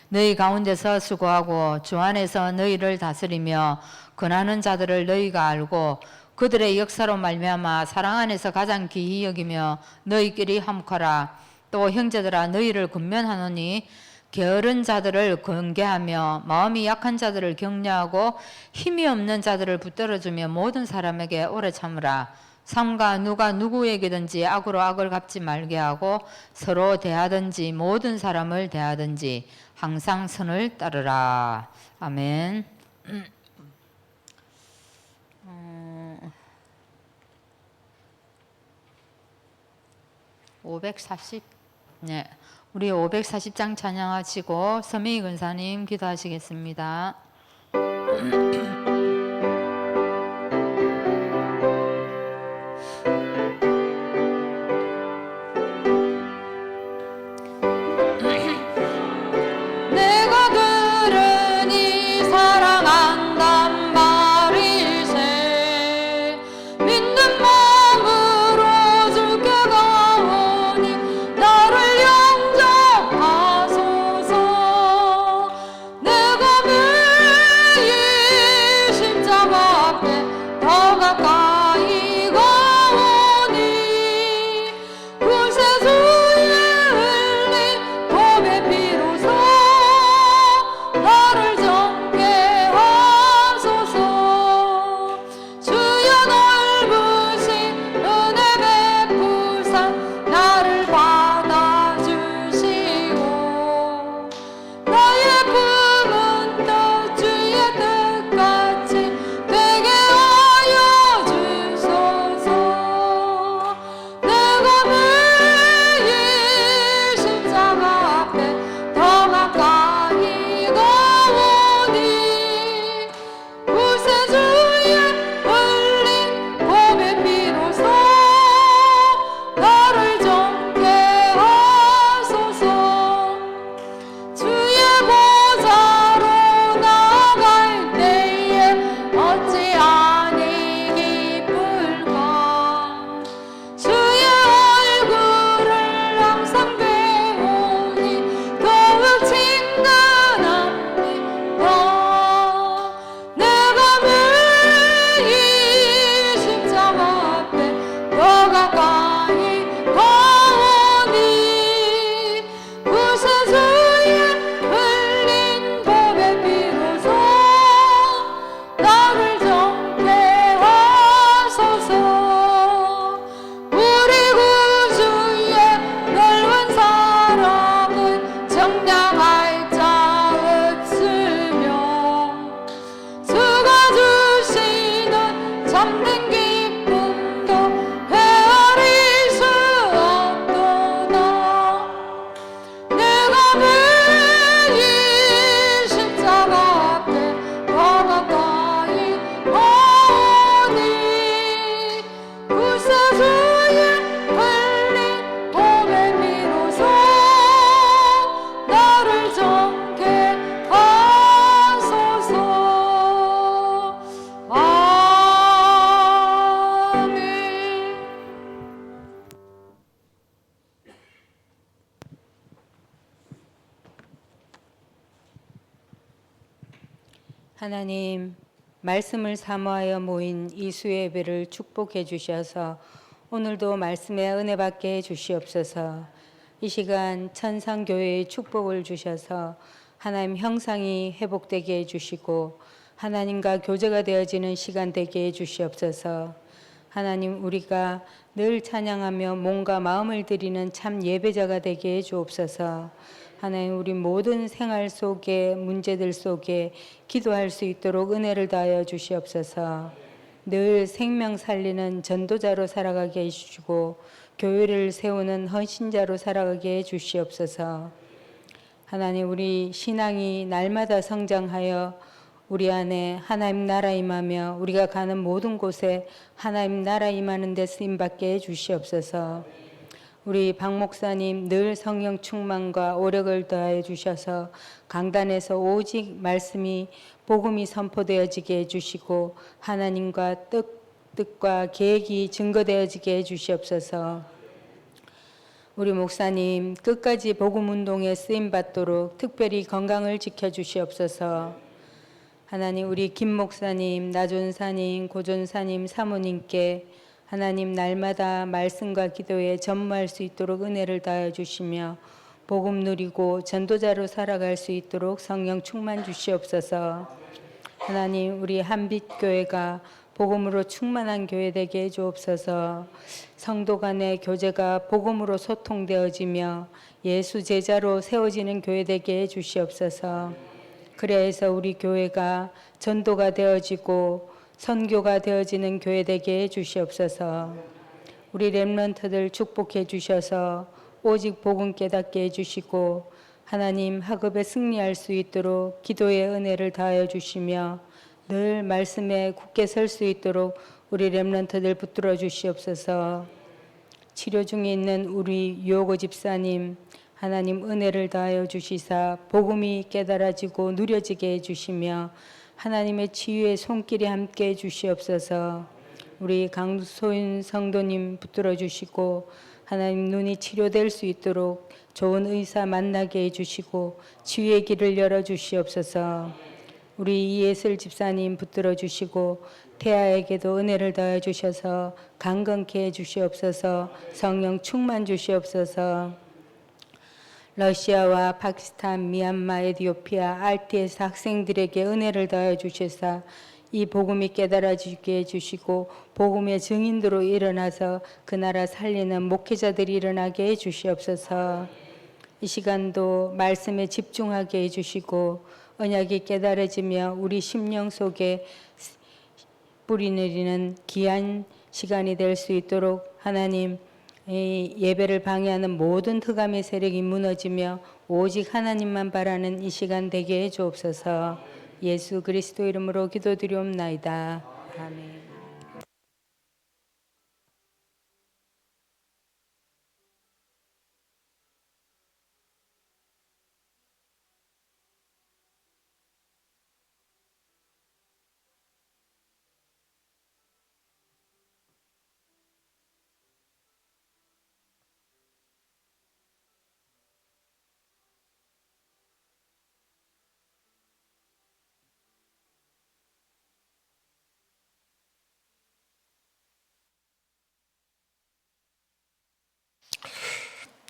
너희 가운데서 수고하고 주 안에서 너희를 다스리며 권하는 자들을 너희가 알고 그들의 역사로 말미암아 사랑 안에서 가장 귀히 여기며 너희끼리 화목하라. 또 형제들아 너희를 권면하노니 게으른 자들을 권계하며 마음이 약한 자들을 격려하고 힘이 없는 자들을 붙들어주며 모든 사람에게 오래 참으라. 삼가 누가 누구에게든지 악으로 악을 갚지 말게 하고 서로 대하든지 모든 사람을 대하든지 항상 선을 따르라. 아멘. 540. 네, 우리 540장 찬양하시고 서명희 권사님 기도하시겠습니다. 하나님, 말씀을 사모하여 모인 이 수예배를 축복해 주셔서 오늘도 말씀의 은혜 받게 해 주시옵소서. 이 시간 천상교회의 축복을 주셔서 하나님 형상이 회복되게 해 주시고 하나님과 교제가 되어지는 시간 되게 해 주시옵소서. 하나님, 우리가 늘 찬양하며 몸과 마음을 드리는 참 예배자가 되게 해 주옵소서. 하나님, 우리 모든 생활 속에 문제들 속에 기도할 수 있도록 은혜를 다하여 주시옵소서. 늘 생명 살리는 전도자로 살아가게 해주시고 교회를 세우는 헌신자로 살아가게 해주시옵소서. 하나님, 우리 신앙이 날마다 성장하여 우리 안에 하나님 나라 임하며 우리가 가는 모든 곳에 하나님 나라 임하는 데 쓰임받게 해주시옵소서. 우리 박 목사님 늘 성령 충만과 오력을 더하여 주셔서 강단에서 오직 말씀이 복음이 선포되어지게 해주시고 하나님과 뜻과 계획이 증거되어지게 해주시옵소서. 우리 목사님 끝까지 복음 운동에 쓰임 받도록 특별히 건강을 지켜 주시옵소서. 하나님 우리 김 목사님, 나존사님, 고존사님, 사모님께 하나님 날마다 말씀과 기도에 전무할 수 있도록 은혜를 다해 주시며 복음 누리고 전도자로 살아갈 수 있도록 성령 충만 주시옵소서. 하나님 우리 한빛교회가 복음으로 충만한 교회 되게 해 주옵소서. 성도 간의 교제가 복음으로 소통되어지며 예수 제자로 세워지는 교회 되게 해 주시옵소서. 그래서 우리 교회가 전도가 되어지고 선교가 되어지는 교회 되게 해 주시옵소서. 우리 렘넌트들 축복해 주셔서 오직 복음 깨닫게 해 주시고 하나님 학업에 승리할 수 있도록 기도의 은혜를 다하여 주시며 늘 말씀에 굳게 설 수 있도록 우리 렘넌트들 붙들어 주시옵소서. 치료 중에 있는 우리 유오고 집사님 하나님 은혜를 다하여 주시사 복음이 깨달아지고 누려지게 해주시며 하나님의 치유의 손길이 함께 해주시옵소서. 우리 강소윤 성도님 붙들어 주시고 하나님 눈이 치료될 수 있도록 좋은 의사 만나게 해주시고 치유의 길을 열어주시옵소서. 우리 이예슬 집사님 붙들어 주시고 태아에게도 은혜를 더해 주셔서 강건케 해 주시옵소서. 성령 충만 주시옵소서. 러시아와 파키스탄, 미얀마, 에티오피아, RTS 학생들에게 은혜를 더해 주셔서 이 복음이 깨달아지게 해주시고 복음의 증인으로 일어나서 그 나라 살리는 목회자들이 일어나게 해주시옵소서. 이 시간도 말씀에 집중하게 해주시고 언약이 깨달아지며 우리 심령 속에 뿌리 내리는 귀한 시간이 될 수 있도록 하나님 이 예배를 방해하는 모든 흑암의 세력이 무너지며 오직 하나님만 바라는 이 시간 되게 해 주옵소서. 예수 그리스도 이름으로 기도드리옵나이다. 아멘.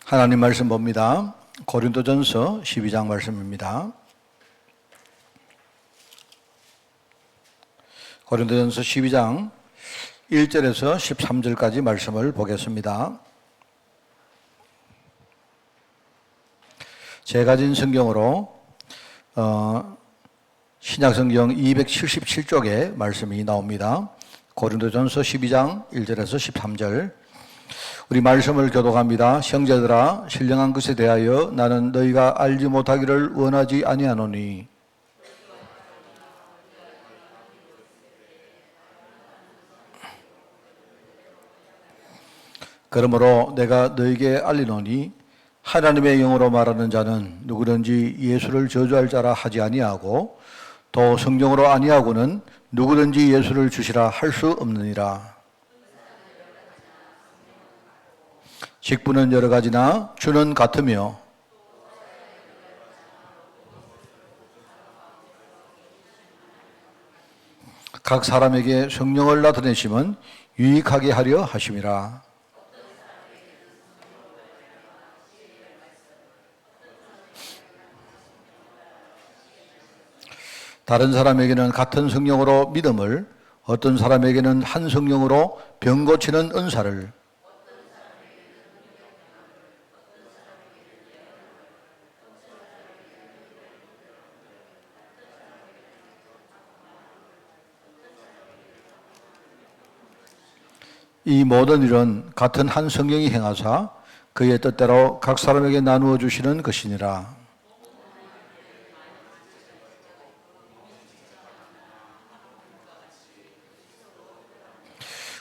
하나님 말씀 봅니다. 고린도전서 12장 말씀입니다. 고린도전서 12장 1절에서 13절까지 말씀을 보겠습니다. 제가 가진 성경으로 신약성경 277쪽에 말씀이 나옵니다. 고린도전서 12장 1절에서 13절 우리 말씀을 교독합니다. 형제들아 신령한 것에 대하여 나는 너희가 알지 못하기를 원하지 아니하노니 그러므로 내가 너희에게 알리노니 하나님의 영으로 말하는 자는 누구든지 예수를 저주할 자라 하지 아니하고 또 성령으로 아니하고는 누구든지 예수를 주시라 할 수 없느니라. 직분은 여러 가지나 주는 같으며 각 사람에게 성령을 나타내심은 유익하게 하려 하심이라. 다른 사람에게는 같은 성령으로 믿음을, 어떤 사람에게는 한 성령으로 병 고치는 은사를, 이 모든 일은 같은 한 성령이 행하사 그의 뜻대로 각 사람에게 나누어 주시는 것이니라.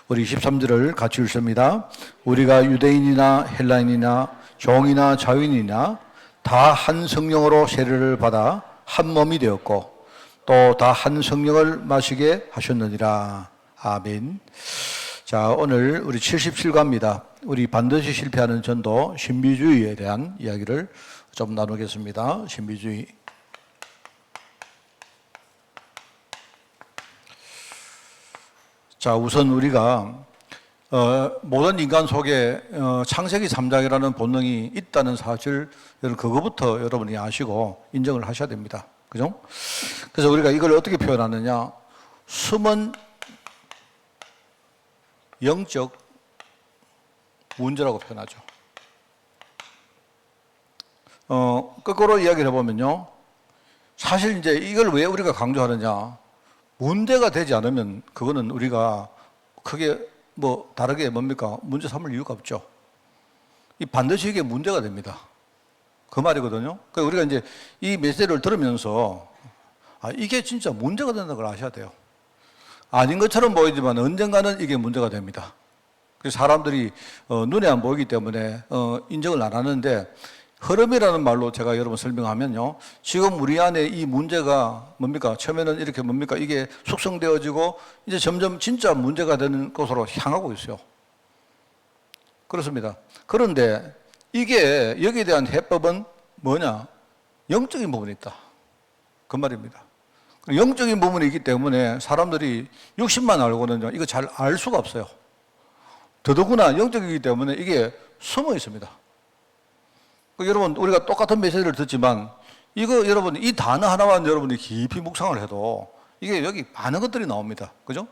우리 13절을 같이 읽습니다. 우리가 유대인이나 헬라인이나 종이나 자유인이나 다 한 성령으로 세례를 받아 한 몸이 되었고 또 다 한 성령을 마시게 하셨느니라. 아멘. 자, 오늘 우리 77과입니다. 우리 반드시 실패하는 전도 신비주의에 대한 이야기를 좀 나누겠습니다. 신비주의. 자, 우선 우리가 모든 인간 속에 창세기 3장이라는 본능이 있다는 사실, 그거부터 여러분이 아시고 인정을 하셔야 됩니다. 그죠? 그래서 우리가 이걸 어떻게 표현하느냐? 숨은 영적 문제라고 표현하죠. 거꾸로 이야기를 해보면요. 사실 이제 이걸 왜 우리가 강조하느냐. 문제가 되지 않으면 그거는 우리가 크게 뭐 다르게 뭡니까? 문제 삼을 이유가 없죠. 이 반드시 이게 문제가 됩니다. 그 말이거든요. 그러니까 우리가 이제 이 메시지를 들으면서 이게 진짜 문제가 된다는 걸 아셔야 돼요. 아닌 것처럼 보이지만 언젠가는 이게 문제가 됩니다. 그래서 사람들이 눈에 안 보이기 때문에 인정을 안 하는데, 흐름이라는 말로 제가 여러분 설명하면요. 지금 우리 안에 이 문제가 뭡니까? 처음에는 이렇게 뭡니까? 이게 숙성되어지고 이제 점점 진짜 문제가 되는 곳으로 향하고 있어요. 그렇습니다. 그런데 이게 여기에 대한 해법은 뭐냐? 영적인 부분이 있다. 그 말입니다. 영적인 부분이 있기 때문에 사람들이 육신만 알고는요, 이거 잘 알 수가 없어요. 더더구나 영적이기 때문에 이게 숨어 있습니다. 여러분, 우리가 똑같은 메시지를 듣지만 이거 여러분, 이 단어 하나만 여러분이 깊이 묵상을 해도 이게 여기 많은 것들이 나옵니다. 그죠?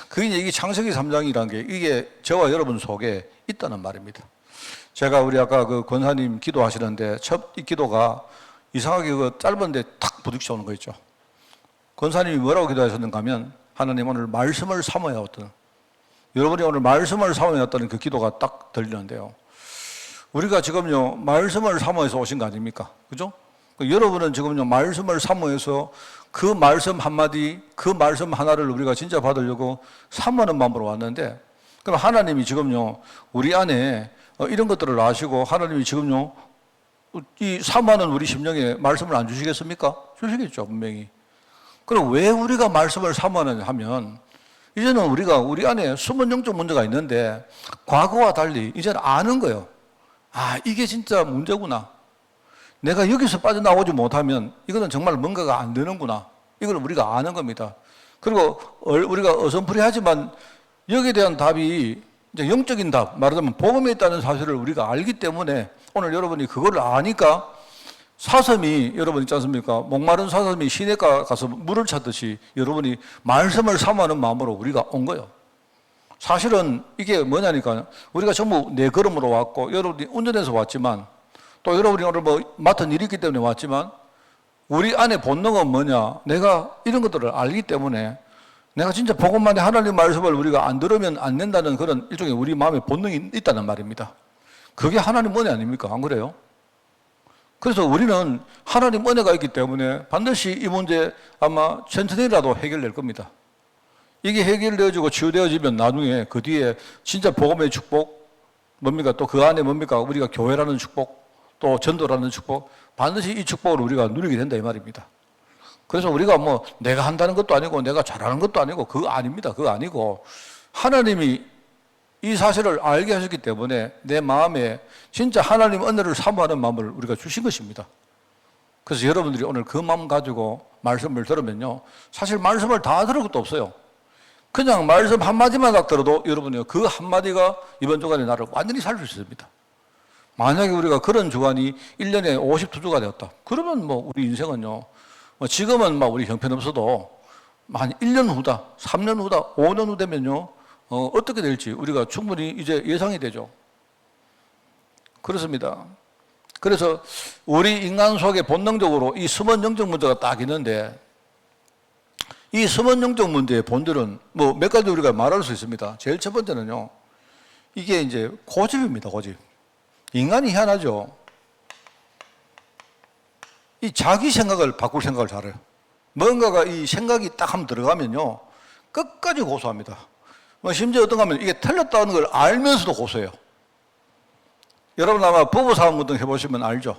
그게 이제 이게 창세기 3장이라는 게 이게 저와 여러분 속에 있다는 말입니다. 제가 우리 아까 그 권사님 기도하시는데 첫 이 기도가 이상하게 그 짧은데 탁 부딪혀 오는 거 있죠. 권사님이 뭐라고 기도하셨는가 하면, 하나님 오늘 말씀을 삼아야 어떤, 여러분이 오늘 말씀을 삼아야 어떤 그 기도가 딱 들리는데요. 우리가 지금요, 말씀을 사모해서 오신 거 아닙니까? 그죠? 여러분은 지금요, 말씀을 사모해서 그 말씀 한마디, 그 말씀 하나를 우리가 진짜 받으려고 사모하는 마음으로 왔는데, 그럼 하나님이 지금요, 우리 안에 이런 것들을 아시고 하나님이 지금요, 이 사모하는 우리 심령에 말씀을 안 주시겠습니까? 주시겠죠, 분명히. 그럼 왜 우리가 말씀을 사모하느냐 하면, 이제는 우리가 우리 안에 숨은 영적 문제가 있는데, 과거와 달리 이제는 아는 거예요. 이게 진짜 문제구나. 내가 여기서 빠져나오지 못하면 이거는 정말 뭔가가 안 되는구나. 이걸 우리가 아는 겁니다. 그리고 우리가 어선풀이하지만 여기에 대한 답이 이제 영적인 답, 말하자면 복음에 있다는 사실을 우리가 알기 때문에 오늘 여러분이 그걸 아니까 사슴이, 여러분 있지 않습니까? 목마른 사슴이 시냇가 가서 물을 찾듯이 여러분이 말씀을 사모하는 마음으로 우리가 온 거예요. 사실은 이게 뭐냐니까, 우리가 전부 내 걸음으로 왔고, 여러분이 운전해서 왔지만, 또 여러분이 오늘 뭐 맡은 일이 있기 때문에 왔지만, 우리 안에 본능은 뭐냐? 내가 이런 것들을 알기 때문에, 내가 진짜 복음만의 하나님 말씀을 우리가 안 들으면 안 된다는 그런 일종의 우리 마음의 본능이 있다는 말입니다. 그게 하나님 은혜 아닙니까? 안 그래요? 그래서 우리는 하나님 은혜가 있기 때문에 반드시 이 문제 아마 천천히라도 해결될 겁니다. 이게 해결되어지고 치유되어지면 나중에 그 뒤에 진짜 복음의 축복, 뭡니까? 또 그 안에 뭡니까? 우리가 교회라는 축복, 또 전도라는 축복, 반드시 이 축복을 우리가 누리게 된다 이 말입니다. 그래서 우리가 뭐 내가 한다는 것도 아니고 내가 잘하는 것도 아니고 그거 아닙니다. 그거 아니고 하나님이 이 사실을 알게 하셨기 때문에 내 마음에 진짜 하나님 은혜를 사모하는 마음을 우리가 주신 것입니다. 그래서 여러분들이 오늘 그 마음 가지고 말씀을 들으면요, 사실 말씀을 다 들을 것도 없어요. 그냥 말씀 한마디만 딱 들어도 여러분이요, 그 한마디가 이번 주간에 나를 완전히 살릴 수 있습니다. 만약에 우리가 그런 주간이 1년에 52주가 되었다. 그러면 뭐 우리 인생은요, 지금은 막 우리 형편없어도 한 1년 후다, 3년 후다, 5년 후 되면요, 어떻게 될지 우리가 충분히 이제 예상이 되죠. 그렇습니다. 그래서 우리 인간 속에 본능적으로 이 숨은 영적 문제가 딱 있는데, 이 숨은 영적 문제의 본질은 뭐 몇 가지 우리가 말할 수 있습니다. 제일 첫 번째는요, 이게 이제 고집입니다, 고집. 인간이 희한하죠. 이 자기 생각을 바꿀 생각을 잘해요. 뭔가가 이 생각이 딱 한번 들어가면요, 끝까지 고소합니다. 심지어 어떤가 하면 이게 틀렸다는 걸 알면서도 고소해요. 여러분 아마 부부싸움 같은 거 해보시면 알죠.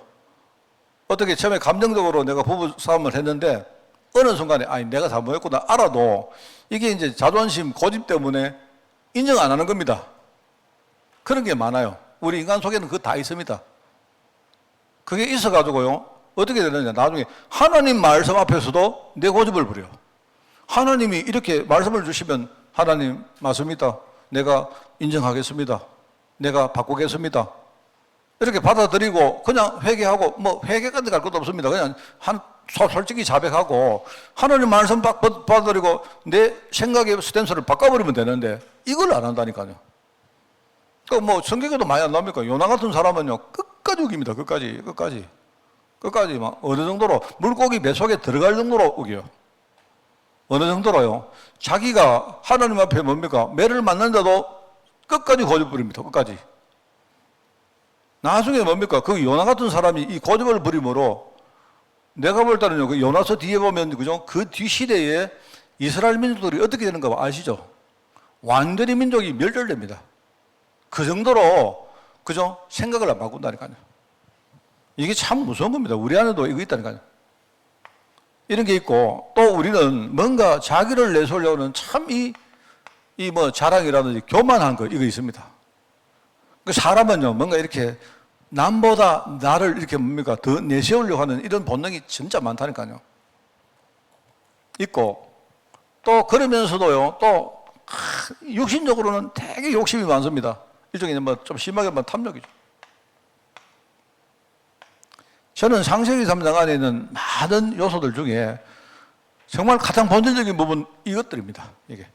어떻게 처음에 감정적으로 내가 부부싸움을 했는데 어느 순간에 내가 잘못했구나 알아도 이게 이제 자존심, 고집 때문에 인정 안 하는 겁니다. 그런 게 많아요. 우리 인간 속에는 그거 다 있습니다. 그게 있어가지고요, 어떻게 되느냐. 나중에 하나님 말씀 앞에서도 내 고집을 부려. 하나님이 이렇게 말씀을 주시면 하나님 맞습니다. 내가 인정하겠습니다. 내가 바꾸겠습니다. 이렇게 받아들이고 그냥 회개하고 뭐 회개까지 갈 것도 없습니다. 그냥 솔직히 자백하고 하나님 말씀 받아들이고 내 생각의 스탠스를 바꿔버리면 되는데 이걸 안 한다니까요. 그 뭐 성경에도 많이 안 나옵니까? 요나 같은 사람은요 끝까지 우깁니다. 끝까지 막 어느 정도로 물고기 배 속에 들어갈 정도로 우겨요. 어느 정도로요? 자기가 하나님 앞에 뭡니까? 매를 맞는데도 끝까지 고집 부립니다. 끝까지. 나중에 뭡니까? 그 요나 같은 사람이 이 고집을 부림으로 내가 볼 때는요, 그 요나서 뒤에 보면, 그죠? 그 뒤 시대에 이스라엘 민족들이 어떻게 되는가 아시죠? 완전히 민족이 멸절됩니다. 그 정도로, 그죠? 생각을 안 바꾼다니까요. 이게 참 무서운 겁니다. 우리 안에도 이거 있다니까요. 이런 게 있고, 또 우리는 뭔가 자기를 내세우려는 참 뭐 자랑이라든지 교만한 거, 이거 있습니다. 그 사람은요, 뭔가 이렇게 남보다 나를 이렇게 뭡니까? 더 내세우려고 하는 이런 본능이 진짜 많다니까요. 있고, 또 그러면서도요, 또, 육신적으로는 되게 욕심이 많습니다. 일종의 뭐 좀 심하게 말하면 탐욕이죠. 저는 창세기 3장 안에 있는 많은 요소들 중에 정말 가장 본질적인 부분 이것들입니다. 이게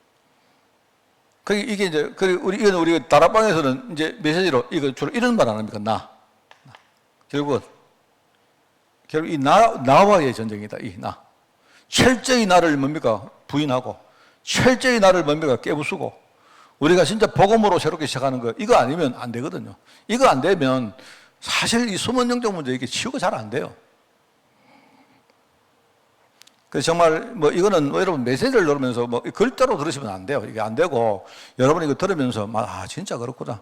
이제 우리 다락방에서는 이제 메시지로 이거 주로 이런 말 안 합니까? 결국 이 나와의 전쟁이다. 이 나. 철저히 나를 뭡니까? 부인하고 철저히 나를 뭡니까? 깨부수고 우리가 진짜 복음으로 새롭게 시작하는 거 이거 아니면 안 되거든요. 이거 안 되면 사실 이 숨은 영적 문제 이게 치유가 잘 안 돼요. 그래서 정말 뭐 이거는 뭐 여러분 메시지를 들으면서 뭐 글자로 들으시면 안 돼요. 이게 안 되고 여러분이 이거 들으면서 진짜 그렇구나.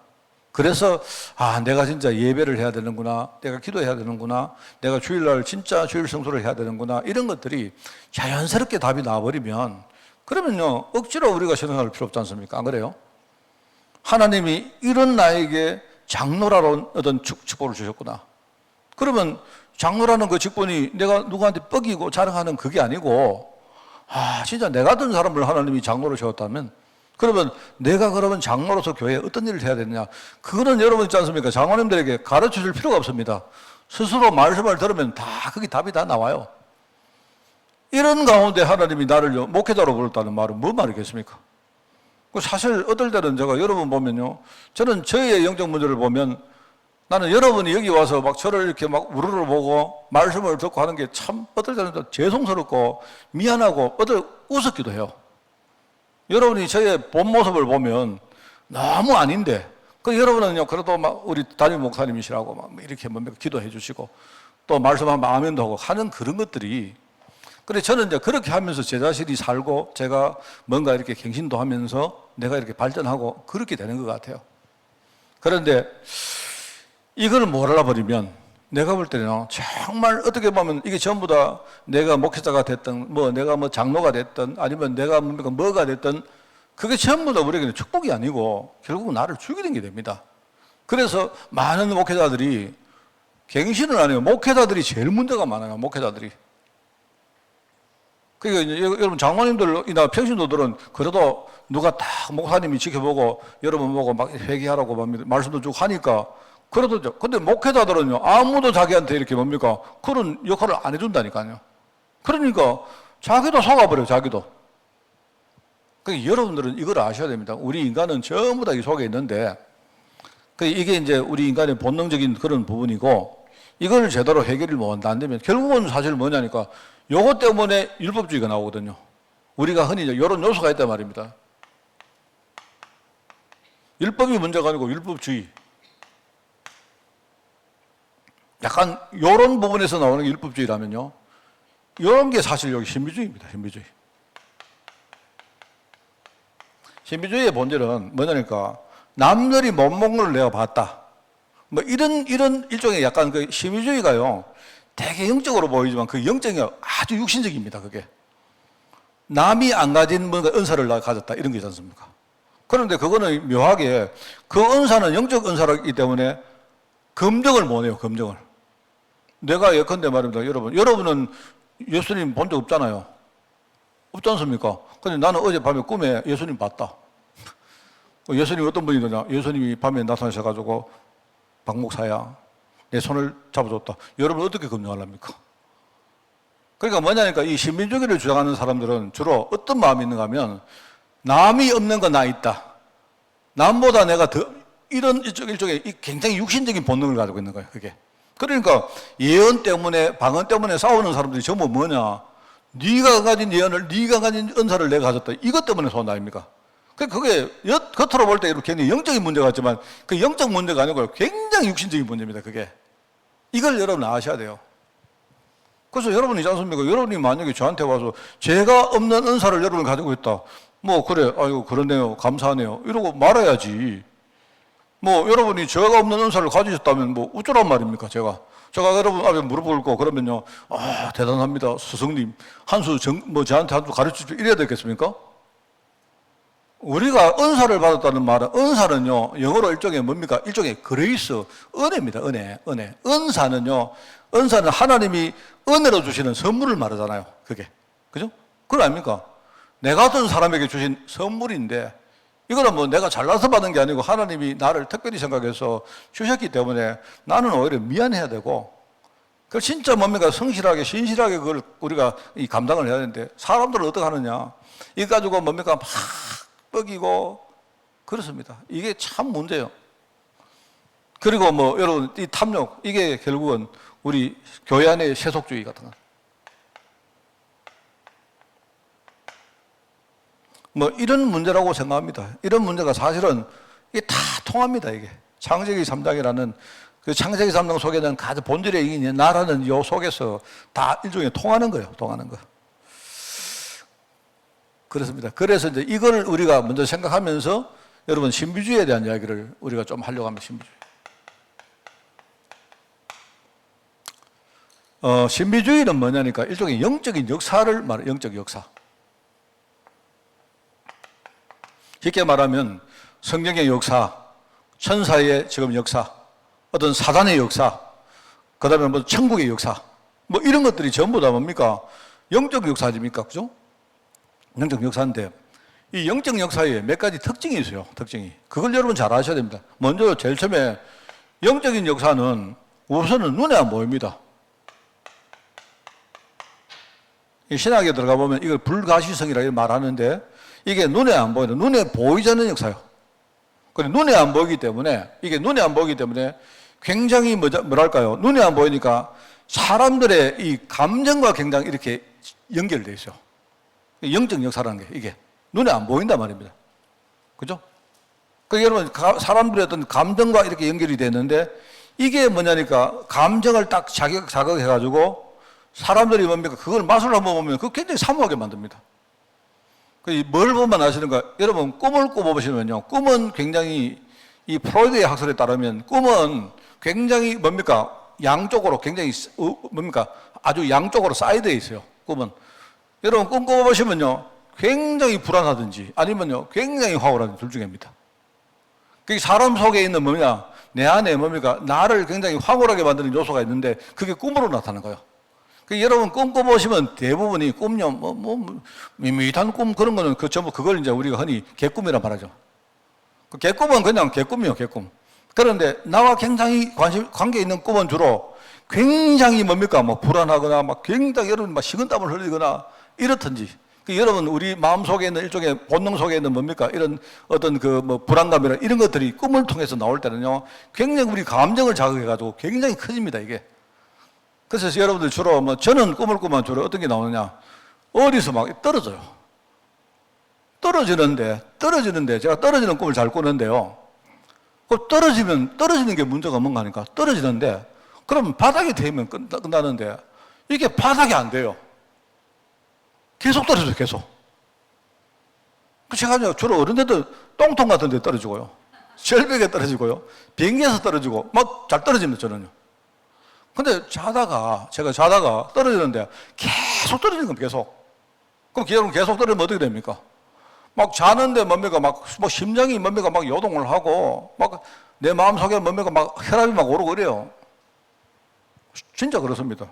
그래서 내가 진짜 예배를 해야 되는구나. 내가 기도해야 되는구나. 내가 주일날 진짜 주일 성수를 해야 되는구나. 이런 것들이 자연스럽게 답이 나와버리면 그러면요 억지로 우리가 신앙할 필요 없지 않습니까? 안 그래요? 하나님이 이런 나에게 장로라는 어떤 축복을 주셨구나. 그러면 장로라는 그 직분이 내가 누구한테 뻐기고 자랑하는 그게 아니고 진짜 내 같은 사람을 하나님이 장로로 세웠다면 그러면 내가 그러면 장로로서 교회에 어떤 일을 해야 되느냐. 그거는 여러분 있지 않습니까? 장로님들에게 가르쳐 줄 필요가 없습니다. 스스로 말씀을 들으면 다 거기 답이 다 나와요. 이런 가운데 하나님이 나를 목회자로 부르다는 말은 뭐 말이겠습니까? 사실 어떨 때는 제가 여러분 보면요, 저는 저의 영적 문제를 보면 나는 여러분이 여기 와서 막 저를 이렇게 막 우르르 보고 말씀을 듣고 하는 게 참 어떨 때는 죄송스럽고 미안하고 우습기도 해요. 여러분이 저의 본 모습을 보면 너무 아닌데, 여러분은요, 그래도 막 우리 담임 목사님이시라고 막 이렇게 기도해 주시고 또 말씀하면 아멘도 하고 하는 그런 것들이 그래 저는 이제 그렇게 하면서 제 자신이 살고 제가 뭔가 이렇게 갱신도 하면서 내가 이렇게 발전하고 그렇게 되는 것 같아요. 그런데 이걸 몰라버리면 내가 볼 때는 정말 어떻게 보면 이게 전부 다 내가 목회자가 됐든 내가 장로가 됐든 아니면 내가 뭐가 됐든 그게 전부 다 우리에게는 축복이 아니고 결국 나를 죽이는 게 됩니다. 그래서 많은 목회자들이 갱신을 안 해요. 목회자들이 제일 문제가 많아요. 목회자들이. 그러니까 여러분 장로님들이나 평신도들은 그래도 누가 딱 목사님이 지켜보고 여러분 보고 막 회개하라고 말씀도 주고 하니까 그래도 근데 목회자들은요 아무도 자기한테 이렇게 그런 역할을 안 해준다니까요. 그러니까 자기도 속아버려요. 자기도. 그러니까 여러분들은 이걸 아셔야 됩니다. 우리 인간은 전부 다 이 속에 있는데 이게 이제 우리 인간의 본능적인 그런 부분이고 이걸 제대로 해결을 못 한다면 결국은 사실 뭐냐니까 요것 때문에 율법주의가 나오거든요. 우리가 흔히 이런 요소가 있단 말입니다. 율법이 문제가 아니고 율법주의. 약간 요런 부분에서 나오는 게 율법주의라면요. 요런 게 사실 여기 신비주의입니다. 신비주의. 신비주의의 본질은 뭐냐니까 남들이 못 먹는 걸 내가 봤다. 이런 일종의 약간 그 신비주의가요. 되게 영적으로 보이지만 그 영적이 아주 육신적입니다. 그게. 남이 안 가진 뭔가 은사를 나 가졌다. 이런 게 있지 않습니까? 그런데 그거는 묘하게 그 은사는 영적 은사이기 때문에 검증을 못 해요, 검증을. 내가 예컨대 말입니다. 여러분은 예수님 본 적 없잖아요. 없지 않습니까? 근데 나는 어젯밤에 꿈에 예수님 봤다. 예수님이 어떤 분이더냐? 예수님이 밤에 나타나셔가지고 박 목사야, 내 손을 잡아줬다. 여러분 어떻게 검증하랍니까? 그러니까 뭐냐니까 이 신민주의를 주장하는 사람들은 주로 어떤 마음이 있는가 하면 남이 없는 건 나 있다. 남보다 내가 더 이런 일종의 굉장히 육신적인 본능을 가지고 있는 거예요. 그게. 그러니까 예언 때문에 방언 때문에 싸우는 사람들이 전부 뭐냐? 네가 가진 예언을, 네가 가진 은사를 내가 가졌다. 이것 때문에 싸운다 아닙니까? 그게 겉으로 볼 때 이렇게 영적인 문제 같지만 그 영적 문제가 아니고 굉장히 육신적인 문제입니다. 그게. 이걸 여러분 아셔야 돼요. 그래서 여러분이 있지 않습니까? 여러분이 만약에 저한테 와서 제가 없는 은사를 여러분이 가지고 있다. 뭐 그래, 아이고 그러네요, 감사하네요 이러고 말아야지. 뭐 여러분이 제가 없는 은사를 가지셨다면 뭐 어쩌란 말입니까? 제가 여러분 앞에 무릎 꿇고 그러면요, 아 대단합니다 스승님, 한수 뭐 저한테 한수 가르치죠 이래야 되겠습니까? 우리가 은사를 받았다는 말은, 은사는요 영어로 일종의 뭡니까? 일종의 그레이스, 은혜입니다. 은혜. 은사는 하나님이 은혜로 주시는 선물을 말하잖아요. 그게. 그죠? 그거 아닙니까? 내가 어떤 사람에게 주신 선물인데, 이거는 뭐 내가 잘나서 받은 게 아니고 하나님이 나를 특별히 생각해서 주셨기 때문에 나는 오히려 미안해야 되고, 그 진짜 뭡니까? 성실하게, 신실하게 그걸 우리가 이 감당을 해야 되는데, 사람들은 어떻게 하느냐? 이거 가지고 뭡니까? 막 뻐기고, 그렇습니다. 이게 참 문제예요. 그리고 뭐 여러분, 이 탐욕, 이게 결국은 우리 교회 안의 세속주의 같은 거. 뭐 이런 문제라고 생각합니다. 이런 문제가 사실은 이게 다 통합니다. 이게 창세기 3장이라는 그 창세기 3장 속에는 가장 본질의 이익이 나라는 요 속에서 다 일종의 통하는 거예요. 통하는 거. 그렇습니다. 그래서 이제 이걸 우리가 먼저 생각하면서 여러분 신비주의에 대한 이야기를 우리가 좀 하려고 합니다. 신비주의는 뭐냐니까 일종의 영적인 역사를 말해요. 영적 역사. 쉽게 말하면 성경의 역사, 천사의 지금 역사, 어떤 사단의 역사, 그 다음에 뭐 천국의 역사, 뭐 이런 것들이 전부 다 뭡니까? 영적 역사 아닙니까? 그죠? 영적 역사인데, 이 영적 역사에 몇 가지 특징이 있어요. 특징이. 그걸 여러분 잘 아셔야 됩니다. 먼저 제일 처음에 영적인 역사는 우선은 눈에 안 보입니다. 이 신학에 들어가 보면 이걸 불가시성이라고 말하는데, 이게 눈에 안 보이는, 눈에 보이지 않는 역사예요. 그래, 눈에 안 보이기 때문에, 이게 눈에 안 보이기 때문에 굉장히 뭐랄까요? 눈에 안 보이니까 사람들의 이 감정과 굉장히 이렇게 연결되어 있어요. 영적 역사라는 게 이게 눈에 안 보인단 말입니다. 그죠? 그 여러분, 사람들의 어떤 감정과 이렇게 연결이 되는데, 이게 뭐냐니까 감정을 딱 자극해가지고 사람들이 뭡니까? 그걸 맛을 한번 보면 그거 굉장히 사모하게 만듭니다. 뭘 보면 아시는가? 여러분, 꿈을 꿔보시면요. 꿈은 굉장히, 이 프로이드의 학설에 따르면 꿈은 굉장히 뭡니까? 양쪽으로 굉장히, 뭡니까? 아주 양쪽으로 사이드에 있어요. 꿈은. 여러분, 꿈 꿔보시면요. 굉장히 불안하든지 아니면요. 굉장히 화호라든지 둘 중에입니다. 그게 사람 속에 있는 뭐냐? 내 안에 뭡니까? 나를 굉장히 황홀하게 만드는 요소가 있는데 그게 꿈으로 나타나는 거예요. 여러분 꿈 꿔보시면 대부분이 꿈요, 밋밋한 꿈 그런 거는 그 전부 그걸 이제 우리가 흔히 개꿈이라 말하죠. 그 개꿈은 그냥 개꿈이요, 개꿈. 그런데 나와 굉장히 관계 있는 꿈은 주로 굉장히 뭡니까? 뭐 불안하거나 막 굉장히 여러분 막 식은땀을 흘리거나 이렇든지. 여러분 우리 마음 속에 있는 일종의 본능 속에 있는 뭡니까? 이런 어떤 그 뭐 불안감이나 이런 것들이 꿈을 통해서 나올 때는요, 굉장히 우리 감정을 자극해가지고 굉장히 커집니다, 이게. 그래서 여러분들 주로 뭐 저는 꿈을 꾸면 주로 어떤 게 나오느냐? 어디서 막 떨어져요. 떨어지는데 제가 떨어지는 꿈을 잘 꾸는데요. 그 떨어지는 게 문제가 뭔가 하니까 떨어지는데 그럼 바닥에 대면 끝나는데 이게 바닥이 안 돼요. 계속 떨어져요, 계속. 제가 주로 어른들 똥통 같은 데 떨어지고요. 절벽에 떨어지고요. 비행기에서 떨어지고 막 잘 떨어집니다, 저는요. 근데 제가 자다가 떨어지는데 계속 떨어지는 겁니다, 계속. 그럼 여러분 계속 떨어지면 어떻게 됩니까? 막 자는데 뭡니까? 막 심장이 뭡니까? 막 요동을 하고 막 내 마음속에 뭡니까? 막 혈압이 막 오르고 그래요. 진짜 그렇습니다.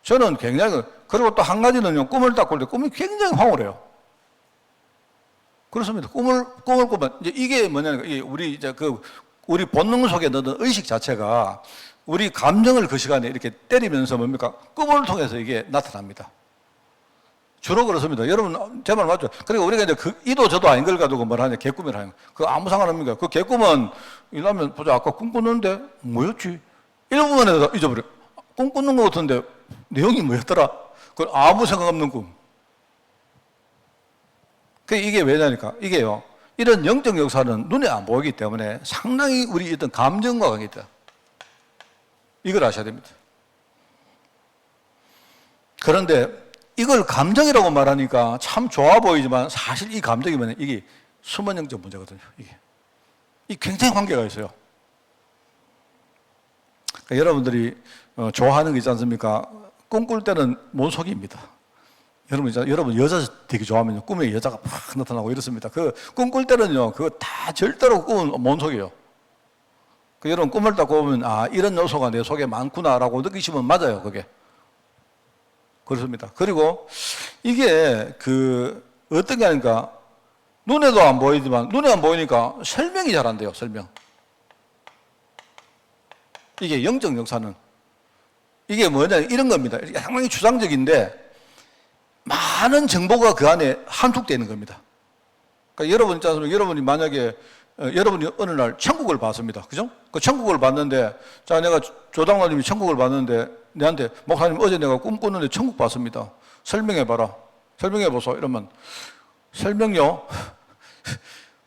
저는 굉장히, 그리고 또 한 가지는요, 꿈을 딱 꿀 때 꿈이 굉장히 황홀해요. 그렇습니다. 꿈을 꾸면, 이제 이게 뭐냐니까, 이게 우리 본능 속에 넣는 의식 자체가 우리 감정을 그 시간에 이렇게 때리면서 뭡니까? 꿈을 통해서 이게 나타납니다. 주로 그렇습니다. 여러분, 제 말 맞죠? 그리고 우리가 이제 이도 저도 아닌 걸 가지고 뭐라 하냐, 개꿈이라 하는 거. 그거 아무 상관없습니까? 그 개꿈은, 이러면, 보자, 아까 꿈 꿨는데, 뭐였지? 1분만에 잊어버려. 꿈 꾸는 것 같은데, 내용이 뭐였더라? 그 아무 생각 없는 꿈. 이게 왜냐니까, 이게요, 이런 영적 역사는 눈에 안 보이기 때문에 상당히 우리 어떤 감정과 관계있다. 이걸 아셔야 됩니다. 그런데 이걸 감정이라고 말하니까 참 좋아 보이지만 사실 이 감정이 뭐냐, 이게 숨은 영적 문제거든요. 이 굉장히 관계가 있어요. 그러니까 여러분들이 좋아하는 거 있지 않습니까? 꿈꿀 때는 몸속입니다. 여러분 여자 되게 좋아하면 꿈에 여자가 막 나타나고 이렇습니다. 그 꿈꿀 때는요, 그거 다 절대로 꿈은 몸속이에요. 여러분 꿈을 딱 꾸면 이런 요소가 내 속에 많구나라고 느끼시면 맞아요, 그게. 그렇습니다. 그리고 이게 어떤 게 아닌가, 눈에도 안 보이지만, 눈에 안 보이니까 설명이 잘 안 돼요, 설명. 이게 영적 역사는. 이게 뭐냐, 이런 겁니다. 상당히 추상적인데, 많은 정보가 그 안에 함축되어 있는 겁니다. 그러니까 여러분 있지 않습니까? 여러분이 만약에, 여러분이 어느 날 천국을 봤습니다. 그죠? 그 천국을 봤는데, 자, 내가 조장로님이 천국을 봤는데, 내한테, 목사님 어제 내가 꿈 꿨는데 천국 봤습니다. 설명해봐라. 설명해보소. 이러면, 설명요?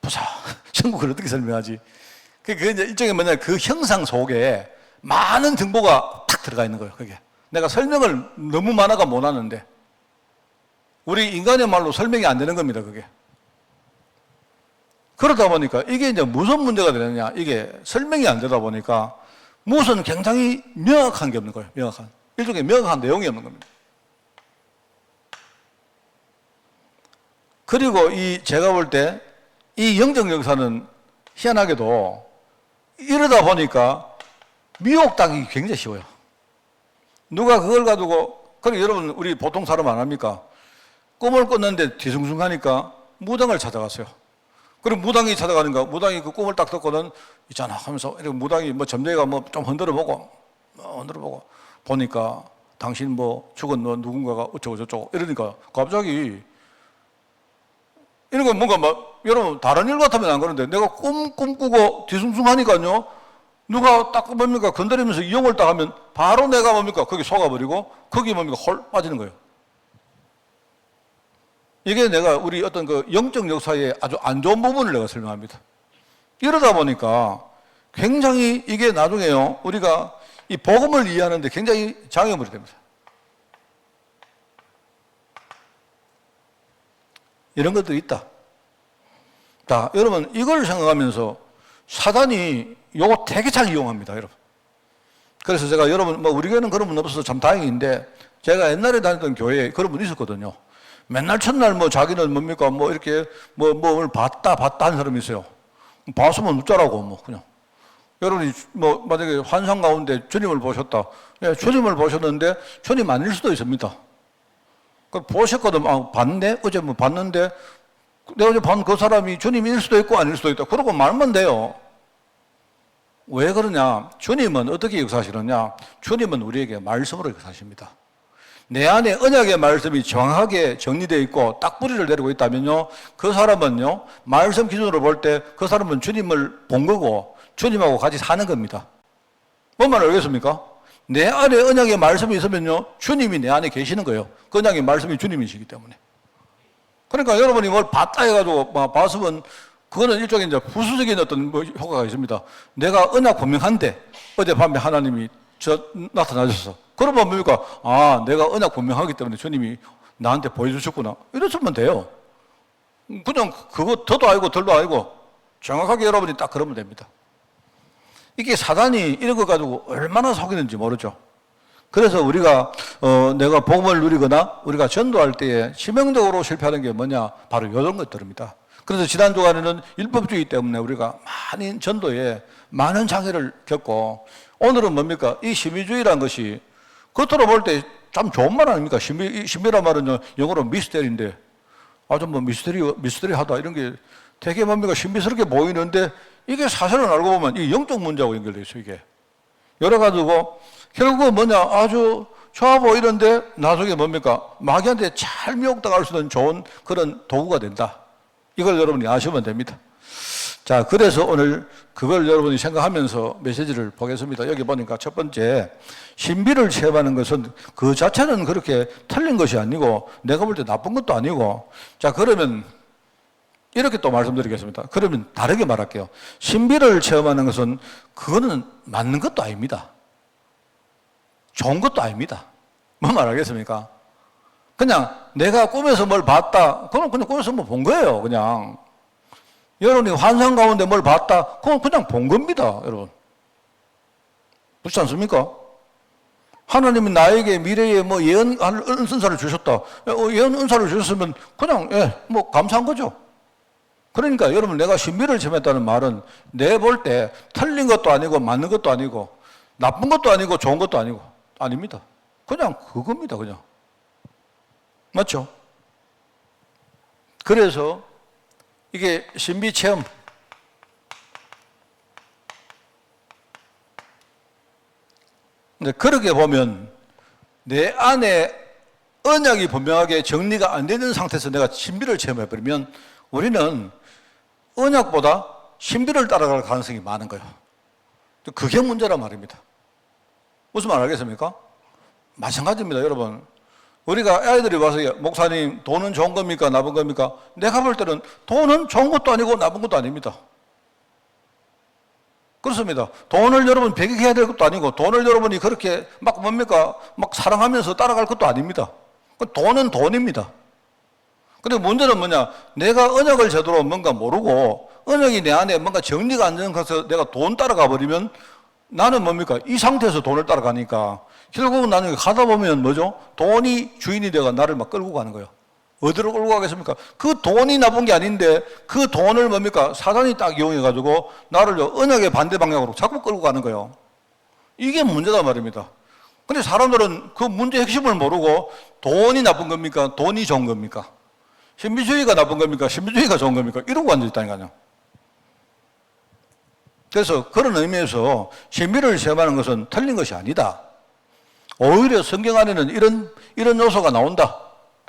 보자. 천국을 어떻게 설명하지? 그게 이제 일종의 뭐냐, 그 형상 속에 많은 정보가 탁 들어가 있는 거예요, 그게. 내가 설명을 너무 많아가 못 하는데, 우리 인간의 말로 설명이 안 되는 겁니다, 그게. 그러다 보니까 이게 이제 무슨 문제가 되느냐, 이게 설명이 안 되다 보니까 무슨 굉장히 명확한 게 없는 거예요, 명확한. 일종의 명확한 내용이 없는 겁니다. 그리고 제가 볼 때 이 영적 역사는 희한하게도 이러다 보니까 미혹당하기 굉장히 쉬워요. 누가 그걸 가지고, 그럼 여러분, 우리 보통 사람 안 합니까? 꿈을 꿨는데 뒤숭숭하니까 무당을 찾아갔어요. 그럼 무당이 찾아가는가, 무당이 그 꿈을 딱 듣고는 있잖아 하면서, 이렇게 무당이 점쟁이가 좀 흔들어보고, 보니까 당신 죽은 누군가가 어쩌고저쩌고 이러니까 갑자기 이런 건 뭔가 여러분 다른 일 같으면 안 그러는데 내가 꿈꾸고 뒤숭숭하니까요, 누가 딱 뭡니까 건드리면서 이용을 딱 하면 바로 내가 뭡니까 거기 속아버리고 거기 뭡니까 홀 빠지는 거예요. 이게 내가 우리 어떤 영적 역사의 아주 안 좋은 부분을 내가 설명합니다. 이러다 보니까 굉장히 이게 나중에요, 우리가 이 복음을 이해하는데 굉장히 장애물이 됩니다. 이런 것도 있다. 자, 여러분 이걸 생각하면서 사단이 요거 되게 잘 이용합니다, 여러분. 그래서 제가 여러분 우리 교회는 그런 분 없어서 참 다행인데, 제가 옛날에 다녔던 교회에 그런 분 있었거든요. 맨날 첫날 자기는 뭡니까 이렇게 뭘 봤다 하는 사람이 있어요. 봤으면 웃자라고 그냥. 여러분이 만약에 환상 가운데 주님을 보셨다. 예, 주님을 보셨는데 주님 아닐 수도 있습니다. 보셨거든. 봤네? 어제 봤는데 내가 어제 본 그 사람이 주님일 수도 있고 아닐 수도 있다. 그러고 말면 돼요. 왜 그러냐? 주님은 어떻게 역사하시느냐? 주님은 우리에게 말씀으로 역사하십니다. 내 안에 언약의 말씀이 정확하게 정리되어 있고 딱 뿌리를 내리고 있다면요, 그 사람은요, 말씀 기준으로 볼 때 그 사람은 주님을 본 거고 주님하고 같이 사는 겁니다. 뭔 말 알겠습니까? 내 안에 언약의 말씀이 있으면요, 주님이 내 안에 계시는 거예요. 그 언약의 말씀이 주님이시기 때문에. 그러니까 여러분이 뭘 봤다 해가지고 봤으면 그거는 일종의 이제 부수적인 어떤 효과가 있습니다. 내가 언약 분명한데 어젯밤에 하나님이 나타나셨어. 그러면 뭡니까? 내가 언약 분명하기 때문에 주님이 나한테 보여주셨구나. 이러시면 돼요. 그냥 그거 더도 아니고 덜도 아니고 정확하게 여러분이 딱 그러면 됩니다. 이게 사단이 이런 거 가지고 얼마나 속이는지 모르죠. 그래서 우리가 내가 복음을 누리거나 우리가 전도할 때에 치명적으로 실패하는 게 뭐냐? 바로 이런 것들입니다. 그래서 지난 주간에는 율법주의 때문에 우리가 많은 전도에 많은 장애를 겪고, 오늘은 뭡니까? 이 신비주의라는 것이 겉으로 볼 때 참 좋은 말 아닙니까? 신비란 말은 영어로 미스터리인데 아주 뭐 미스터리하다 이런 게 되게 뭡니까? 신비스럽게 보이는데 이게 사실은 알고 보면 이 영적 문제하고 연결되어 있어요, 이게. 여러 가지고 결국은 뭐냐? 아주 좋아 보이는데 나중에 뭡니까? 마귀한테 잘 미혹당할 수 있는 좋은 그런 도구가 된다. 이걸 여러분이 아시면 됩니다. 자, 그래서 오늘 그걸 여러분이 생각하면서 메시지를 보겠습니다. 여기 보니까 첫 번째, 신비를 체험하는 것은 그 자체는 그렇게 틀린 것이 아니고 내가 볼 때 나쁜 것도 아니고, 자, 그러면 이렇게 또 말씀드리겠습니다. 그러면 다르게 말할게요. 신비를 체험하는 것은 그거는 맞는 것도 아닙니다. 좋은 것도 아닙니다. 뭐 말하겠습니까? 그냥 내가 꿈에서 뭘 봤다. 그건 그냥 꿈에서 뭐 본 거예요, 그냥. 여러분이 환상 가운데 뭘 봤다. 그건 그냥 본 겁니다, 여러분. 그렇지 않습니까? 하나님이 나에게 미래에 뭐 예언 은사를 주셨다. 예언 은사를 주셨으면 그냥, 뭐 감사한 거죠. 그러니까 여러분, 내가 신비를 체험했다는 말은 내 볼 때 틀린 것도 아니고 맞는 것도 아니고 나쁜 것도 아니고 좋은 것도 아니고 아닙니다. 그냥 그겁니다, 그냥. 맞죠? 그래서 이게 신비 체험, 근데 그렇게 보면 내 안에 언약이 분명하게 정리가 안 되는 상태에서 내가 신비를 체험해버리면 우리는 언약보다 신비를 따라갈 가능성이 많은 거예요. 그게 문제란 말입니다. 무슨 말 알겠습니까? 마찬가지입니다, 여러분. 우리가 아이들이 와서 목사님 돈은 좋은 겁니까? 나쁜 겁니까? 내가 볼 때는 돈은 좋은 것도 아니고 나쁜 것도 아닙니다. 그렇습니다. 돈을 여러분 배격해야 될 것도 아니고 돈을 여러분이 그렇게 막 뭡니까? 막 사랑하면서 따라갈 것도 아닙니다. 돈은 돈입니다. 근데 문제는 뭐냐? 내가 언약을 제대로 뭔가 모르고 언약이 내 안에 뭔가 정리가 안 되는 것에서 내가 돈 따라가 버리면 나는 뭡니까? 이 상태에서 돈을 따라가니까 결국은 나중에 가다 보면 뭐죠? 돈이 주인이 되어 나를 막 끌고 가는 거예요. 어디로 끌고 가겠습니까? 그 돈이 나쁜 게 아닌데 그 돈을 뭡니까? 사단이 딱 이용해가지고 나를 언약의 반대 방향으로 자꾸 끌고 가는 거예요. 이게 문제다 말입니다. 근데 사람들은 그 문제의 핵심을 모르고 돈이 나쁜 겁니까? 돈이 좋은 겁니까? 신비주의가 나쁜 겁니까? 신비주의가 좋은 겁니까? 이러고 앉아있다니까요. 그래서 그런 의미에서 신비를 체험하는 것은 틀린 것이 아니다. 오히려 성경 안에는 이런 요소가 나온다.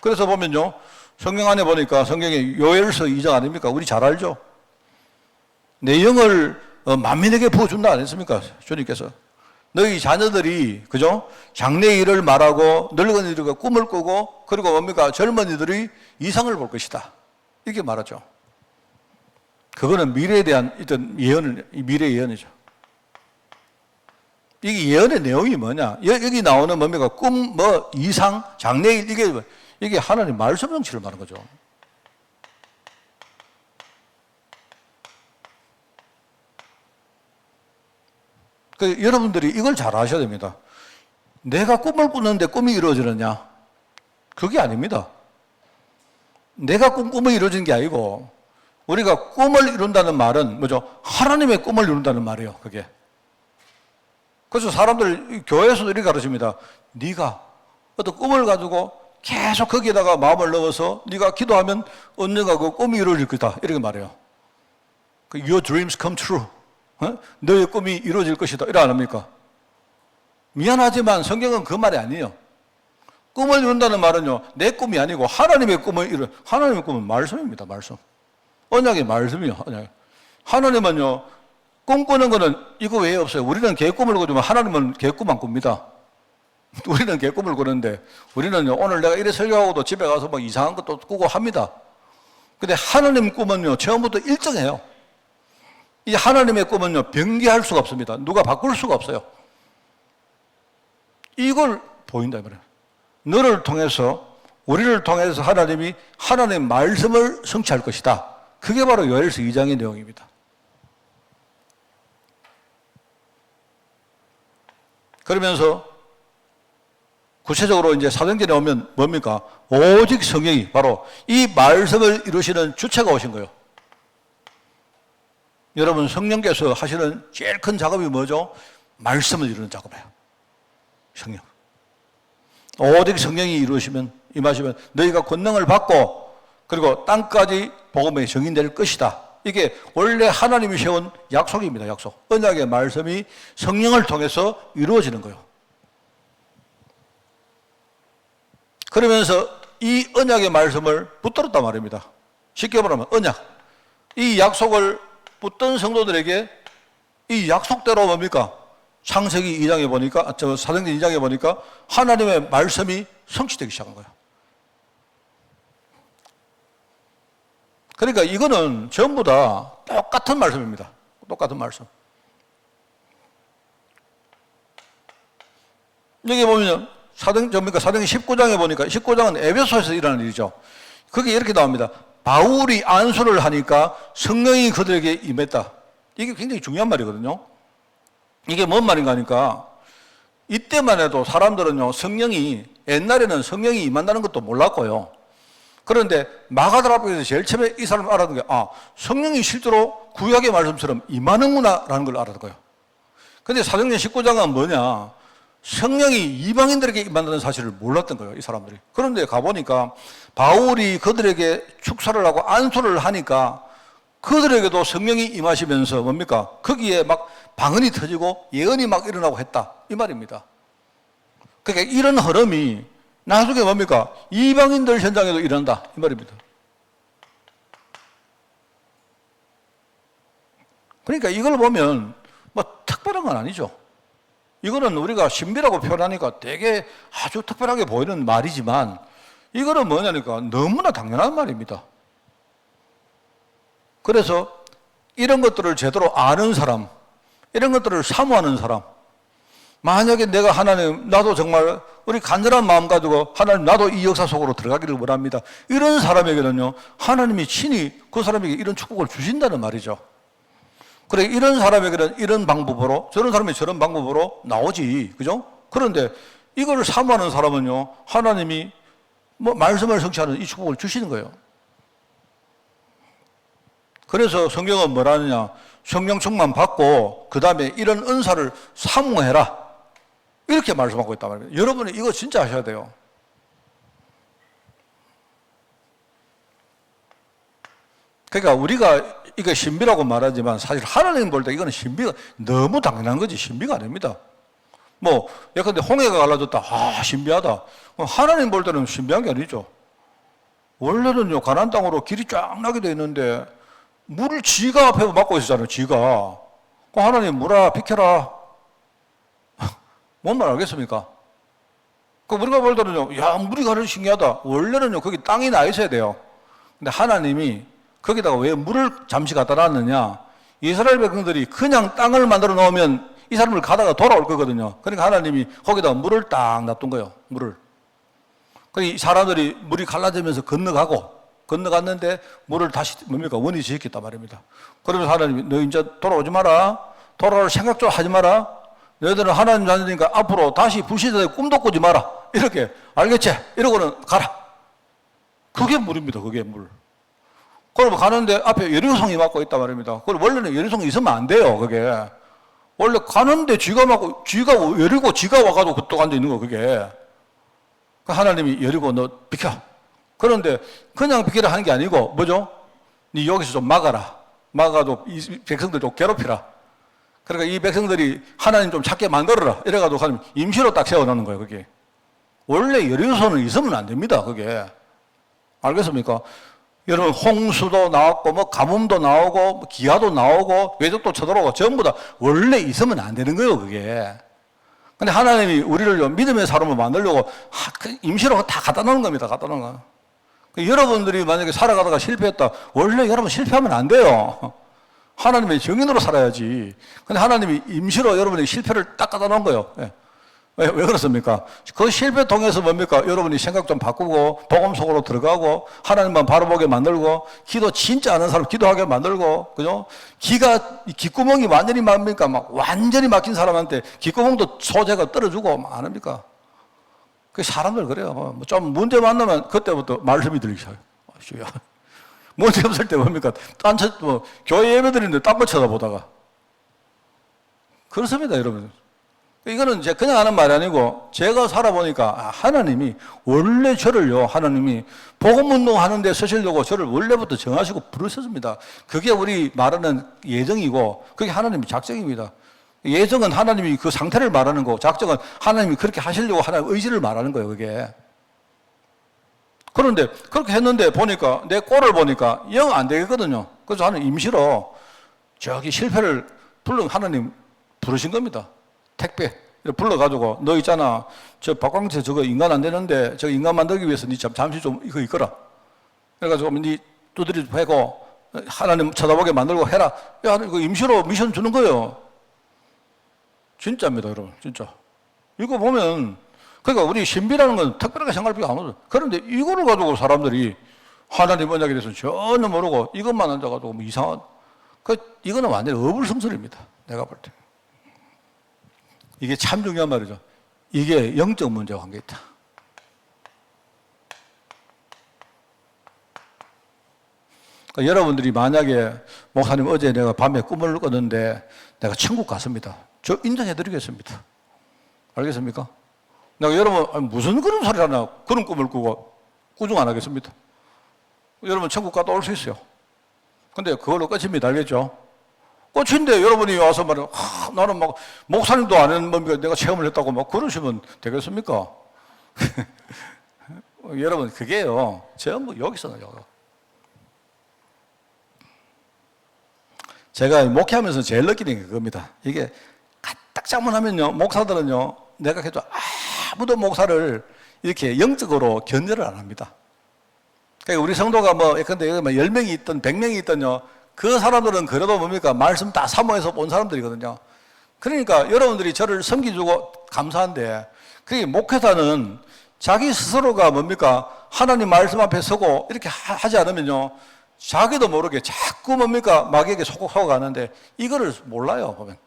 그래서 보면요, 성경 안에 보니까 성경에 요엘서 2장 아닙니까? 우리 잘 알죠? 내 영을 만민에게 부어준다 안 했습니까? 주님께서. 너희 자녀들이, 그죠? 장래의 일을 말하고 늙은이들과 꿈을 꾸고 그리고 뭡니까? 젊은이들이 이상을 볼 것이다. 이렇게 말하죠. 그거는 미래에 대한 미래 예언이죠. 이게 예언의 내용이 뭐냐? 여기 나오는 뭡니까? 꿈, 이상, 장래일, 이게 하나님 말씀 정치를 말하는 거죠. 여러분들이 이걸 잘 아셔야 됩니다. 내가 꿈을 꾸는데 꿈이 이루어지느냐? 그게 아닙니다. 내가 꿈이 이루어지는 게 아니고 우리가 꿈을 이룬다는 말은 뭐죠? 하나님의 꿈을 이룬다는 말이에요, 그게. 그래서 사람들 교회에서도 이렇게 가르칩니다. 네가 어떤 꿈을 가지고 계속 거기에다가 마음을 넣어서 네가 기도하면 언젠가 그 꿈이 이루어질 거다. 이렇게 말해요. Your dreams come true. 너의 꿈이 이루어질 것이다. 이래 안 합니까? 미안하지만 성경은 그 말이 아니에요. 꿈을 이룬다는 말은요, 내 꿈이 아니고 하나님의 꿈은 말씀입니다, 말씀. 언약의 말씀이요, 언약. 하나님은요, 꿈꾸는 거는 이거 외에 없어요. 우리는 개꿈을 꾸지만 하나님은 개꿈 안 꿉니다. 우리는 개꿈을 꾸는데 우리는요, 오늘 내가 이래 설교하고도 집에 가서 뭐 이상한 것도 꾸고 합니다. 근데 하나님 꿈은요, 처음부터 일정해요. 이 하나님의 꿈은요, 변개할 수가 없습니다. 누가 바꿀 수가 없어요. 이걸 보인다 말이에요. 너를 통해서, 우리를 통해서 하나님이 하나님의 말씀을 성취할 것이다. 그게 바로 요엘서 2장의 내용입니다. 그러면서 구체적으로 이제 사도행전에 오면 뭡니까? 오직 성령이 바로 이 말씀을 이루시는 주체가 오신 거예요. 여러분, 성령께서 하시는 제일 큰 작업이 뭐죠? 말씀을 이루는 작업이에요. 성령. 오직 성령이 이루시면, 임하시면 너희가 권능을 받고 그리고 땅까지 복음의 증인될 것이다. 이게 원래 하나님이 세운 약속입니다. 약속. 언약의 말씀이 성령을 통해서 이루어지는 거예요. 그러면서 이 언약의 말씀을 붙들었단 말입니다. 쉽게 말하면 언약. 이 약속을 붙든 성도들에게 이 약속대로 뭡니까? 창세기 2장에 보니까, 사도행전 2장에 보니까 하나님의 말씀이 성취되기 시작한 거예요. 그러니까 이거는 전부 다 똑같은 말씀입니다. 똑같은 말씀. 여기 보면 사도행전 19장에 보니까 19장은 에베소에서 일어나는 일이죠. 그게 이렇게 나옵니다. 바울이 안수를 하니까 성령이 그들에게 임했다. 이게 굉장히 중요한 말이거든요. 이게 뭔 말인가 하니까 이때만 해도 사람들은요, 성령이, 옛날에는 성령이 임한다는 것도 몰랐고요. 그런데 마가들 앞에서 제일 처음에 이 사람을 알아듣는 게, 성령이 실제로 구약의 말씀처럼 임하는구나 라는 걸 알아듣고요. 근데 사도행전 19장은 뭐냐? 성령이 이방인들에게 임한다는 사실을 몰랐던 거예요, 이 사람들이. 그런데 가보니까 바울이 그들에게 축사를 하고 안수를 하니까 그들에게도 성령이 임하시면서 뭡니까? 거기에 막 방언이 터지고 예언이 막 일어나고 했다. 이 말입니다. 그러니까 이런 흐름이 나중에 뭡니까? 이방인들 현장에도 일어난다. 이 말입니다. 그러니까 이걸 보면 뭐 특별한 건 아니죠. 이거는 우리가 신비라고 표현하니까 되게 아주 특별하게 보이는 말이지만 이거는 뭐냐니까 너무나 당연한 말입니다. 그래서 이런 것들을 제대로 아는 사람, 이런 것들을 사모하는 사람, 만약에 내가 하나님, 나도 정말 우리 간절한 마음 가지고 하나님, 나도 이 역사 속으로 들어가기를 원합니다. 이런 사람에게는요, 하나님이 친히 그 사람에게 이런 축복을 주신다는 말이죠. 그래, 이런 사람에게는 이런 방법으로, 저런 사람이 저런 방법으로 나오지. 그죠? 그런데 이걸 사모하는 사람은요, 하나님이 뭐 말씀을 성취하는 이 축복을 주시는 거예요. 그래서 성경은 뭐라 하느냐? 성령 충만 받고 그 다음에 이런 은사를 사모해라. 이렇게 말씀하고 있단 말입니다. 여러분이 이거 진짜 하셔야 돼요. 그러니까 우리가 이거 신비라고 말하지만 사실 하나님 볼 때 이거는 신비가 너무 당연한 거지 신비가 아닙니다. 뭐 예컨대 홍해가 갈라졌다. 신비하다. 하나님 볼 때는 신비한 게 아니죠. 원래는요, 가나안 땅으로 길이 쫙 나게 돼 있는데 물을 지가 앞에 막고 있었잖아요. 지가. 하나님 물아 비켜라. 뭔 말 알겠습니까? 우리가 볼 때는요, 야, 물이 가는 신기하다. 원래는요, 거기 땅이 나 있어야 돼요. 근데 하나님이 거기다가 왜 물을 잠시 갖다 놨느냐? 이스라엘 백성들이 그냥 땅을 만들어 놓으면 이 사람을 가다가 돌아올 거거든요. 그러니까 하나님이 거기다가 물을 딱 놔둔 거예요. 물을. 그러니까 이 사람들이 물이 갈라지면서 건너갔는데 물을 다시 뭡니까? 원이 지었겠단 말입니다. 그러면서 하나님이 너 이제 돌아오지 마라. 돌아올 생각 좀 하지 마라. 너희들은 하나님 자녀니까 앞으로 다시 불신자의 꿈도 꾸지 마라. 이렇게 알겠지? 이러고는 가라. 그게 물입니다. 그게 물. 그럼 가는데 앞에 여리고성이 막고 있단 말입니다. 그럼 원래는 여리고성이 있으면 안 돼요. 그게 원래 가는데 쥐가 막고 쥐가 여리고 쥐가 와가지고 그쪽 앉아 있는 거 그게. 하나님이 여리고 너 비켜. 그런데 그냥 비키라 하는 게 아니고 뭐죠? 네 여기서 좀 막아라. 막아도 이 백성들 좀 괴롭히라. 그러니까 이 백성들이 하나님 좀 찾게 만들어라. 이래가지고 하나님 임시로 딱 세워놓는 거예요. 그게 원래 여리고성은 있으면 안 됩니다. 그게 알겠습니까? 여러분 홍수도 나왔고 뭐 가뭄도 나오고 뭐 기아도 나오고 외적도 쳐들어오고 전부 다 원래 있으면 안 되는 거예요. 그게. 근데 하나님이 우리를 믿음의 사람을 만들려고 임시로 다 갖다 놓는 겁니다. 갖다 놓는 거. 여러분들이 만약에 살아가다가 실패했다. 원래 여러분 실패하면 안 돼요. 하나님의 정인으로 살아야지. 근데 하나님이 임시로 여러분에게 실패를 딱 갖다 놓은 거예요. 왜 그렇습니까? 그 실패 통해서 뭡니까? 여러분이 생각 좀 바꾸고 복음 속으로 들어가고 하나님만 바라보게 만들고 기도 진짜 아는 사람 기도하게 만들고 그죠? 귓구멍이 완전히 뭡니까? 막 완전히 막힌 사람한테 귓구멍도 소재가 떨어지고 막 안 합니까? 그 사람들 그래요. 좀 문제 만나면 그때부터 말씀이 들리기 시작해요. 주야. 문제 없을 때 뭡니까? 교회 예배드리는데 딴 거 쳐다보다가. 그렇습니다, 여러분. 이거는 이제 그냥 하는 말이 아니고 제가 살아보니까 하나님이 원래 저를요, 하나님이 복음운동 하는데 쓰시려고 저를 원래부터 정하시고 부르셨습니다. 그게 우리 말하는 예정이고 그게 하나님의 작정입니다. 예정은 하나님이 그 상태를 말하는 거고 작정은 하나님이 그렇게 하시려고 하나님의 의지를 말하는 거예요, 그게. 그런데 그렇게 했는데 보니까 내 꼴을 보니까 영 안 되겠거든요. 그래서 하나님 임시로 저기 실패를 하나님 부르신 겁니다. 택배 불러가지고 너 있잖아 저 박광채 저거 인간 안 되는데 저 인간 만들기 위해서 니 잠시 좀 이거 있거라. 그래가지고 니 두드리 패고 하나님 쳐다보게 만들고 해라. 야, 이거 임시로 미션 주는 거예요. 진짜입니다, 여러분. 진짜. 이거 보면 그러니까 우리 신비라는 건 특별하게 생각할 필요가 안 오죠. 그런데 이거를 가지고 사람들이 하나님 언약에 대해서 전혀 모르고 이것만 앉아가지고 뭐 이상한 이거는 완전히 어불성설입니다. 내가 볼 때. 이게 참 중요한 말이죠. 이게 영적 문제와 관계 있다. 그러니까 여러분들이 만약에 목사님 어제 내가 밤에 꿈을 꿨는데 내가 천국 갔습니다. 저 인정해 드리겠습니다. 알겠습니까? 내가 여러분 무슨 그런 소리를 하나 그런 꿈을 꾸고 꾸중 안 하겠습니다. 여러분 천국 갔다 올 수 있어요. 근데 그걸로 끝입니다. 알겠죠? 끝인데 여러분이 와서 말이야 나는 막 목사님도 아는 뭡니까 내가 체험을 했다고 막 그러시면 되겠습니까? 여러분 그게요 전부 여기서 나요. 제가 목회하면서 제일 느끼는 게 그겁니다. 이게 딱 잘못하면요 목사들은요 내가 해도 아무도 목사를 이렇게 영적으로 견제를 안 합니다. 그러니까 우리 성도가 근데 10명이 있든 100명이 있든요 그 사람들은 그래도 뭡니까 말씀 다 사모해서 온 사람들이거든요. 그러니까 여러분들이 저를 섬기주고 감사한데 그게 목회자는 자기 스스로가 뭡니까 하나님 말씀 앞에 서고 이렇게 하지 않으면요 자기도 모르게 자꾸 뭡니까 마귀에게 속아가는데 이거를 몰라요. 보면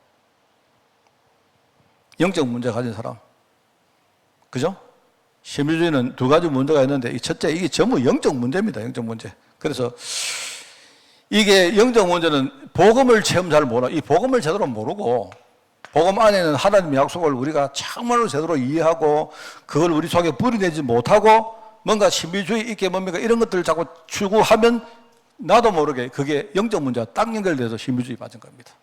영적 문제 가진 사람 그죠? 신비주의는 두 가지 문제가 있는데 이 첫째 이게 전부 영적 문제입니다. 영적 문제. 그래서 이게 영적 문제는 복음을 체험 잘 몰라. 이 복음을 제대로 모르고 복음 안에는 하나님의 약속을 우리가 정말로 제대로 이해하고 그걸 우리 속에 뿌리내지 못하고 뭔가 신비주의 있게 뭡니까 이런 것들을 자꾸 추구하면 나도 모르게 그게 영적 문제와 딱 연결돼서 신비주의 빠진 겁니다.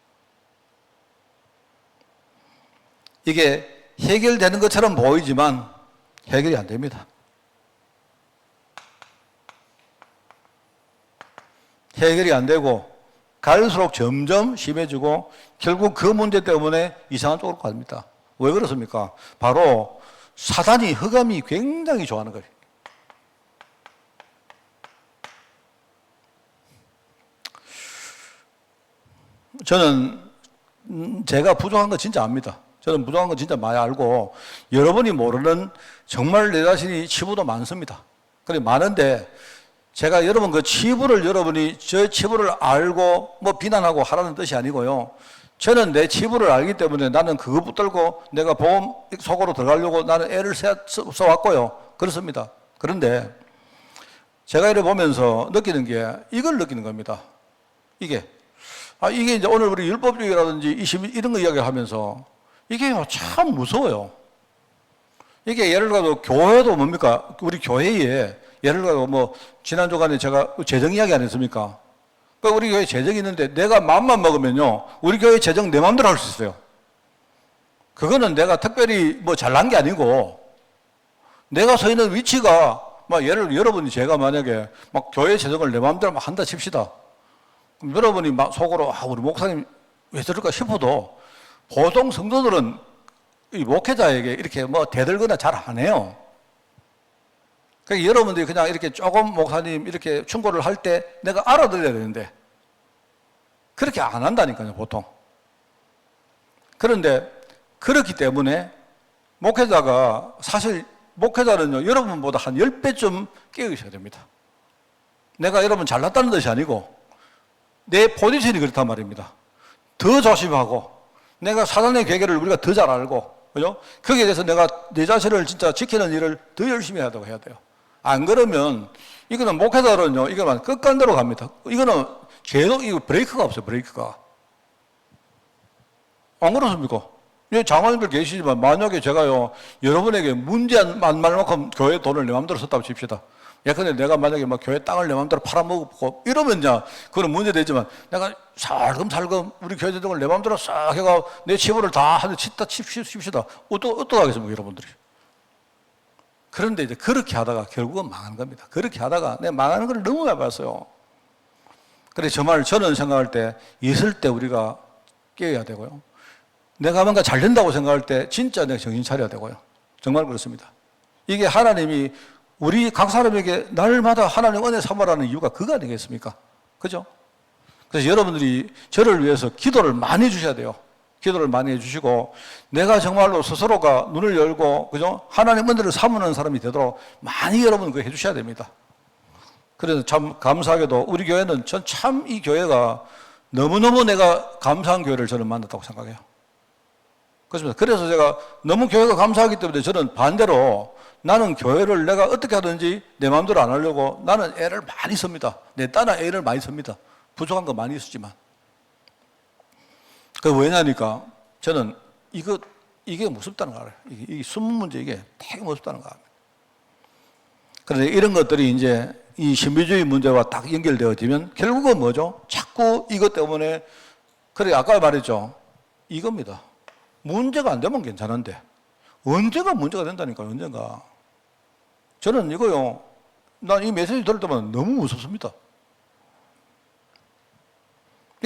이게 해결되는 것처럼 보이지만 해결이 안 됩니다. 해결이 안 되고 갈수록 점점 심해지고 결국 그 문제 때문에 이상한 쪽으로 갑니다. 왜 그렇습니까? 바로 사단이 흑암이 굉장히 좋아하는 거예요. 저는 제가 부족한 거 진짜 압니다. 저는 부족한 거 진짜 많이 알고 여러분이 모르는 정말 내 자신이 치부도 많습니다. 그래 많은데 제가 여러분 그 치부를 여러분이 저 치부를 알고 뭐 비난하고 하라는 뜻이 아니고요. 저는 내 치부를 알기 때문에 나는 그거 붙들고 내가 보험 속으로 들어가려고 나는 애를 써왔고요. 그렇습니다. 그런데 제가 이래 보면서 느끼는 게 이걸 느끼는 겁니다. 이게 이제 오늘 우리 율법주의라든지 이런 거 이야기하면서 이게 참 무서워요. 이게 예를 들어서 교회도 뭡니까? 우리 교회에 예를 들어 지난 주간에 제가 재정 이야기 안 했습니까? 그러니까 우리 교회 재정이 있는데 내가 마음만 먹으면요 우리 교회 재정 내 마음대로 할 수 있어요. 그거는 내가 특별히 잘난 게 아니고 내가 서 있는 위치가 예를 들어 여러분이 제가 만약에 교회 재정을 내 마음대로 한다 칩시다. 그럼 여러분이 속으로 우리 목사님 왜 저럴까 싶어도 보통 성도들은 이 목회자에게 이렇게 대들거나 잘 안 해요. 그러니까 여러분들이 그냥 이렇게 조금 목사님 이렇게 충고를 할 때 내가 알아들어야 되는데 그렇게 안 한다니까요, 보통. 그런데 그렇기 때문에 목회자가 사실 목회자는요, 여러분보다 한 10배쯤 깨어있어야 됩니다. 내가 여러분 잘났다는 뜻이 아니고 내 포지션이 그렇단 말입니다. 더 조심하고 내가 사단의 괴계를 우리가 더 잘 알고 그죠? 거기에 대해서 내가 내 자신을 진짜 지키는 일을 더 열심히 해야 돼요. 안 그러면 이거는 목회자로는요, 이거는 끝간대로 갑니다. 이거는 계속 이거 브레이크가 없어요, 브레이크가. 안 그렇습니까? 예, 장관님들 계시지만 만약에 제가요, 여러분에게 문제 안 말만큼 교회 돈을 내 마음대로 썼다고 칩시다. 예컨대 내가 만약에 막 교회 땅을 내 마음대로 팔아먹고 이러면야 그건 문제되지만 내가 살금살금 우리 교회 재정을 내 마음대로 싹 해가 내 치부를 다 하늘 칩시다. 어떡하겠습니까, 여러분들이? 그런데 이제 그렇게 하다가 결국은 망하는 겁니다. 그렇게 하다가 내가 망하는 걸 너무 많이 봤어요. 그래서 정말 저는 생각할 때 있을 때 우리가 깨어야 되고요. 내가 뭔가 잘 된다고 생각할 때 진짜 내가 정신 차려야 되고요. 정말 그렇습니다. 이게 하나님이 우리 각 사람에게 날마다 하나님 은혜 사모라는 이유가 그거 아니겠습니까? 그죠? 그래서 여러분들이 저를 위해서 기도를 많이 해주셔야 돼요. 기도를 많이 해주시고 내가 정말로 스스로가 눈을 열고 그죠? 하나님 은혜를 사모하는 사람이 되도록 많이 여러분 그거 해주셔야 됩니다. 그래서 참 감사하게도 우리 교회는 전 참 이 교회가 너무너무 내가 감사한 교회를 저는 만났다고 생각해요. 그렇습니다. 그래서 제가 너무 교회가 감사하기 때문에 저는 반대로 나는 교회를 내가 어떻게 하든지 내 마음대로 안 하려고 나는 애를 많이 씁니다. 내 딸은 애를 많이 씁니다. 부족한 거 많이 쓰지만. 그 왜냐니까 저는 이게 무섭다는 거 알아요. 이 숨은 문제 이게 되게 무섭다는 거 알아요. 그런데 이런 것들이 이제 이 신비주의 문제와 딱 연결되어지면 결국은 뭐죠? 자꾸 이것 때문에 그래 아까 말했죠. 이겁니다. 문제가 안 되면 괜찮은데 언제가 문제가 된다니까요. 언젠가. 저는 이거요. 난 이 메시지 들을 때마다 너무 무섭습니다.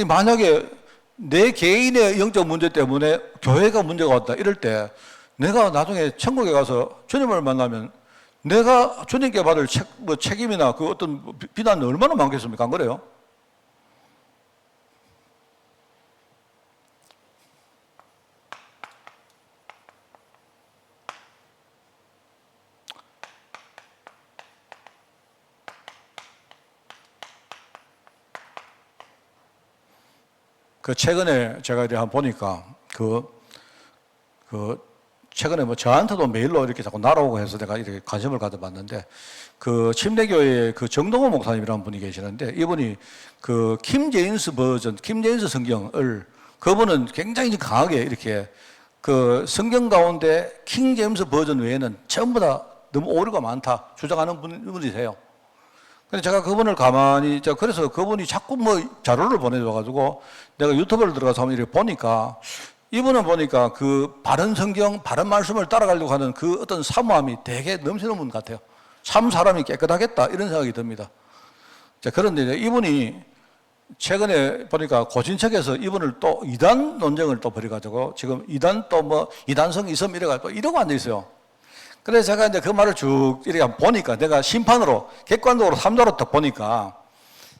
만약에 내 개인의 영적 문제 때문에 교회가 문제가 왔다 이럴 때 내가 나중에 천국에 가서 주님을 만나면 내가 주님께 받을 책임이나 그 어떤 비난은 얼마나 많겠습니까? 안 그래요? 그 최근에 제가 이렇게 한번 보니까 최근에 뭐 저한테도 메일로 이렇게 자꾸 날아오고 해서 내가 이렇게 관심을 가져봤는데 그 침례교회의 그 정동호 목사님이라는 분이 계시는데 이분이 그 킴 제임스 성경을 그분은 굉장히 강하게 이렇게 그 성경 가운데 킹 제임스 버전 외에는 전부 다 너무 오류가 많다 주장하는 분이세요. 근데 제가 그분을 그래서 그분이 자꾸 뭐 자료를 보내줘가지고 내가 유튜브를 들어가서 한번 이렇게 보니까 이분은 보니까 그 바른 성경, 바른 말씀을 따라가려고 하는 그 어떤 사모함이 되게 넘치는 분 같아요. 참 사람이 깨끗하겠다 이런 생각이 듭니다. 자, 그런데 이분이 최근에 보니까 고신책에서 이분을 또 이단 논쟁을 또 벌여가지고 지금 이단 또 뭐 이단성 이섬 이래가지고 이러고 앉아있어요. 그래서 제가 이제 그 말을 쭉 이렇게 보니까 내가 심판으로, 객관적으로, 삼자로 딱 보니까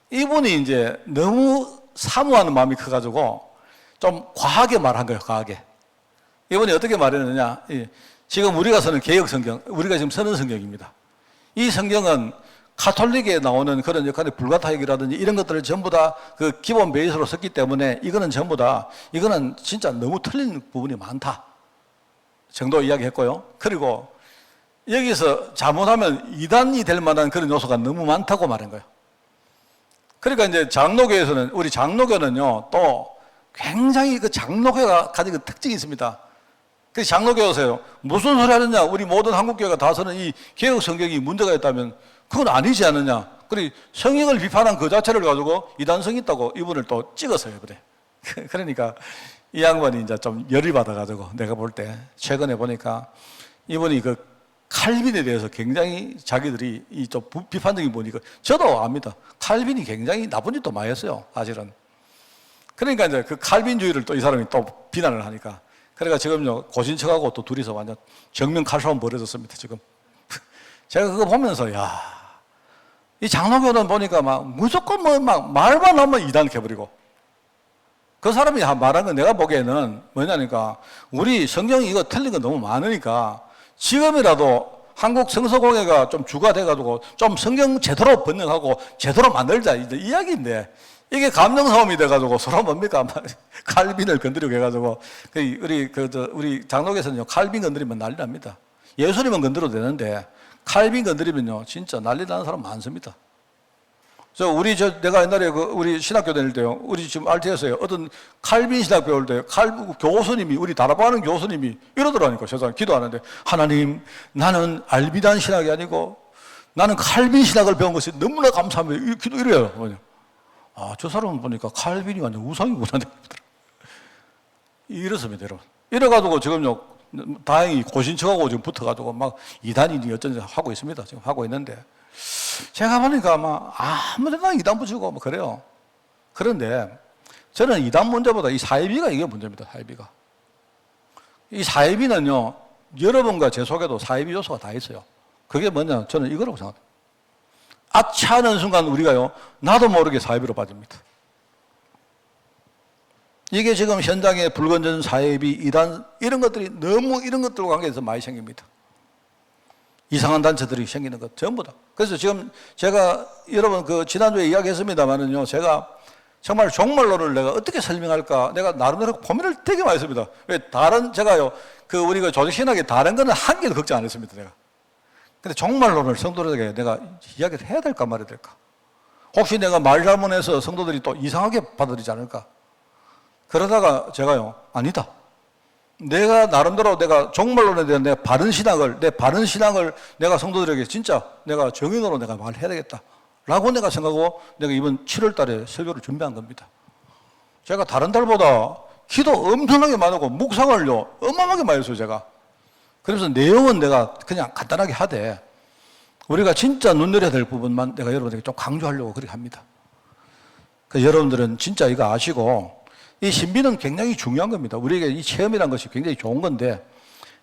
이분이 이제 너무 사모하는 마음이 커가지고 좀 과하게 말한 거예요, 과하게. 이분이 어떻게 말했느냐. 지금 우리가 쓰는 개혁 성경, 우리가 지금 쓰는 성경입니다. 이 성경은 카톨릭에 나오는 그런 역할의 불가타역이라든지 이런 것들을 전부 다 그 기본 베이스로 썼기 때문에 이거는 전부 다, 이거는 진짜 너무 틀린 부분이 많다 정도 이야기했고요. 그리고 여기서 잘못하면 이단이 될 만한 그런 요소가 너무 많다고 말한 거예요. 그러니까 이제 장로교에서는, 우리 장로교는요, 또 굉장히 그 장로교가 가진 그 특징이 있습니다. 그 장로교에서요, 무슨 소리 하느냐, 우리 모든 한국교회가 다 쓰는 이 개혁 성경이 문제가 있다면 그건 아니지 않느냐. 그리고 성경을 비판한 그 자체를 가지고 이단성이 있다고 이분을 또 찍었어요, 그래. 그러니까 이 양반이 이제 좀 열이 받아가지고 내가 볼 때 최근에 보니까 이분이 그 칼빈에 대해서 굉장히 자기들이 이 좀 비판적인 분이고 저도 압니다. 칼빈이 굉장히 나쁜 짓도 많이 했어요, 사실은. 그러니까 이제 그 칼빈주의를 또 이 사람이 또 비난을 하니까. 그러니까 지금요, 고신척하고 또 둘이서 완전 정면 칼싸움 벌어졌습니다, 지금. 제가 그거 보면서, 야, 이 장로교는 보니까 막 무조건 뭐 막 말만 하면 이단해버리고. 그 사람이 말한 건 내가 보기에는 뭐냐니까 우리 성경이 이거 틀린 거 너무 많으니까 지금이라도 한국 성서공예가 좀 주가 돼가지고 좀 성경 제대로 번역하고 제대로 만들자 이제 이야기인데 이게 감정 싸움이 돼가지고 서로 뭡니까? 칼빈을 건드리고 해가지고 우리 장로교에서는요 칼빈 건드리면 난리 납니다. 예수님은 건드려도 되는데 칼빈 건드리면요 진짜 난리 나는 사람 많습니다. 내가 옛날에 우리 신학교 다닐 때요, 우리 지금 RT에서요, 어떤 칼빈 신학 배울 때, 교수님이, 우리 다락방하는 교수님이 이러더라니까, 세상에 기도하는데, 하나님, 나는 알비단 신학이 아니고, 나는 칼빈 신학을 배운 것이 너무나 감사합니다. 기도 이래요. 아, 저 사람은 보니까 칼빈이 완전 우상이구나. 이렇습니다, 여러분. 이래가지고 지금요, 다행히 고신청하고 지금 붙어가지고 막 이단이니 어쩐지 하고 있습니다. 지금 하고 있는데. 제가 보니까 아무 데나 이단 붙이고 그래요. 그런데 저는 이단 문제보다 이 사이비가 이게 문제입니다. 사이비가. 이 사이비는요, 여러분과 제 속에도 사이비 요소가 다 있어요. 그게 뭐냐? 저는 이거라고 생각합니다. 아차하는 순간 우리가요, 나도 모르게 사이비로 빠집니다. 이게 지금 현장에 불건전, 사이비, 이단 이런 것들이 너무 이런 것들과 관계해서 많이 생깁니다. 이상한 단체들이 생기는 것 전부 다. 그래서 지금 제가 여러분 지난주에 이야기했습니다만은요, 제가 정말 종말론을 내가 어떻게 설명할까 내가 나름대로 고민을 되게 많이 했습니다. 왜 제가요 우리가 조직신학에 다른 거는 한 개도 걱정 안 했습니다, 내가. 근데 종말론을 성도들에게 내가 이야기를 해야 될까 말아야 될까? 혹시 내가 말 잘못해서 성도들이 또 이상하게 받아들이지 않을까? 그러다가 제가요, 아니다. 내가 나름대로 내가 종말론에 대한 내 바른 신학을 내가 성도들에게 진짜 내가 정인으로 내가 말해야 되겠다. 라고 내가 생각하고 내가 이번 7월 달에 설교를 준비한 겁니다. 제가 다른 달보다 기도 엄청나게 많이 하고 묵상을요, 어마어마하게 많이 했어요, 제가. 그래서 내용은 내가 그냥 간단하게 하되 우리가 진짜 눈여겨야 될 부분만 내가 여러분에게 좀 강조하려고 그렇게 합니다. 그래서 여러분들은 진짜 이거 아시고 이 신비는 굉장히 중요한 겁니다. 우리에게 이 체험이라는 것이 굉장히 좋은 건데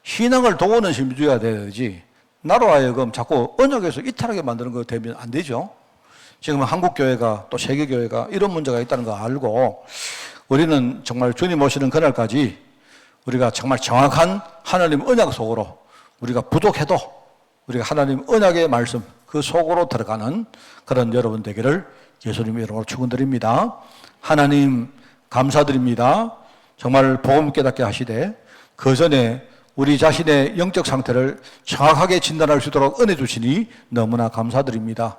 신앙을 도우는 신비주의가 되어야지 나로 하여금 자꾸 언약에서 이탈하게 만드는 거 되면 안 되죠. 지금 한국교회가 또 세계교회가 이런 문제가 있다는 거 알고 우리는 정말 주님 오시는 그날까지 우리가 정말 정확한 하나님 언약 속으로 우리가 부족해도 우리가 하나님 언약의 말씀 그 속으로 들어가는 그런 여러분 되기를 예수님의 이름으로 축원드립니다. 하나님 감사드립니다. 정말 복음 깨닫게 하시되 그 전에 우리 자신의 영적 상태를 정확하게 진단할 수 있도록 은혜 주시니 너무나 감사드립니다.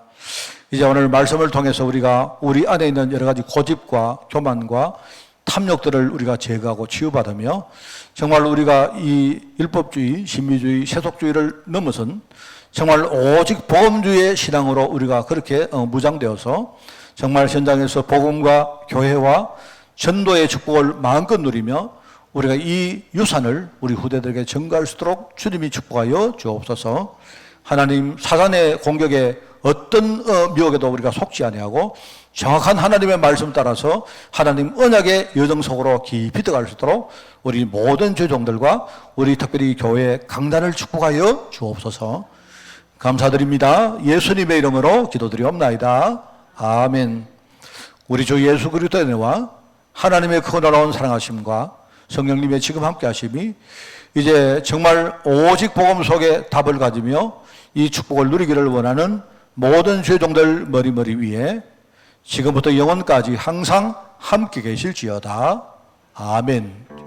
이제 오늘 말씀을 통해서 우리가 우리 안에 있는 여러 가지 고집과 교만과 탐욕들을 우리가 제거하고 치유받으며 정말 우리가 이 율법주의, 신비주의, 세속주의를 넘어선 정말 오직 복음주의의 신앙으로 우리가 그렇게 무장되어서 정말 현장에서 복음과 교회와 전도의 축복을 마음껏 누리며 우리가 이 유산을 우리 후대들에게 전가할 수 있도록 주님이 축복하여 주옵소서. 하나님 사단의 공격에 어떤 미혹에도 우리가 속지 아니하고 정확한 하나님의 말씀 따라서 하나님 언약의 여정 속으로 깊이 들어갈 수 있도록 우리 모든 죄종들과 우리 특별히 교회 강단을 축복하여 주옵소서. 감사드립니다. 예수님의 이름으로 기도드리옵나이다. 아멘. 우리 주 예수 그리스도의 은혜와 하나님의 크고 놀라운 사랑하심과 성령님의 지금 함께 하심이 이제 정말 오직 복음 속에 답을 가지며 이 축복을 누리기를 원하는 모든 죄종들 머리머리 위에 지금부터 영원까지 항상 함께 계실지어다. 아멘.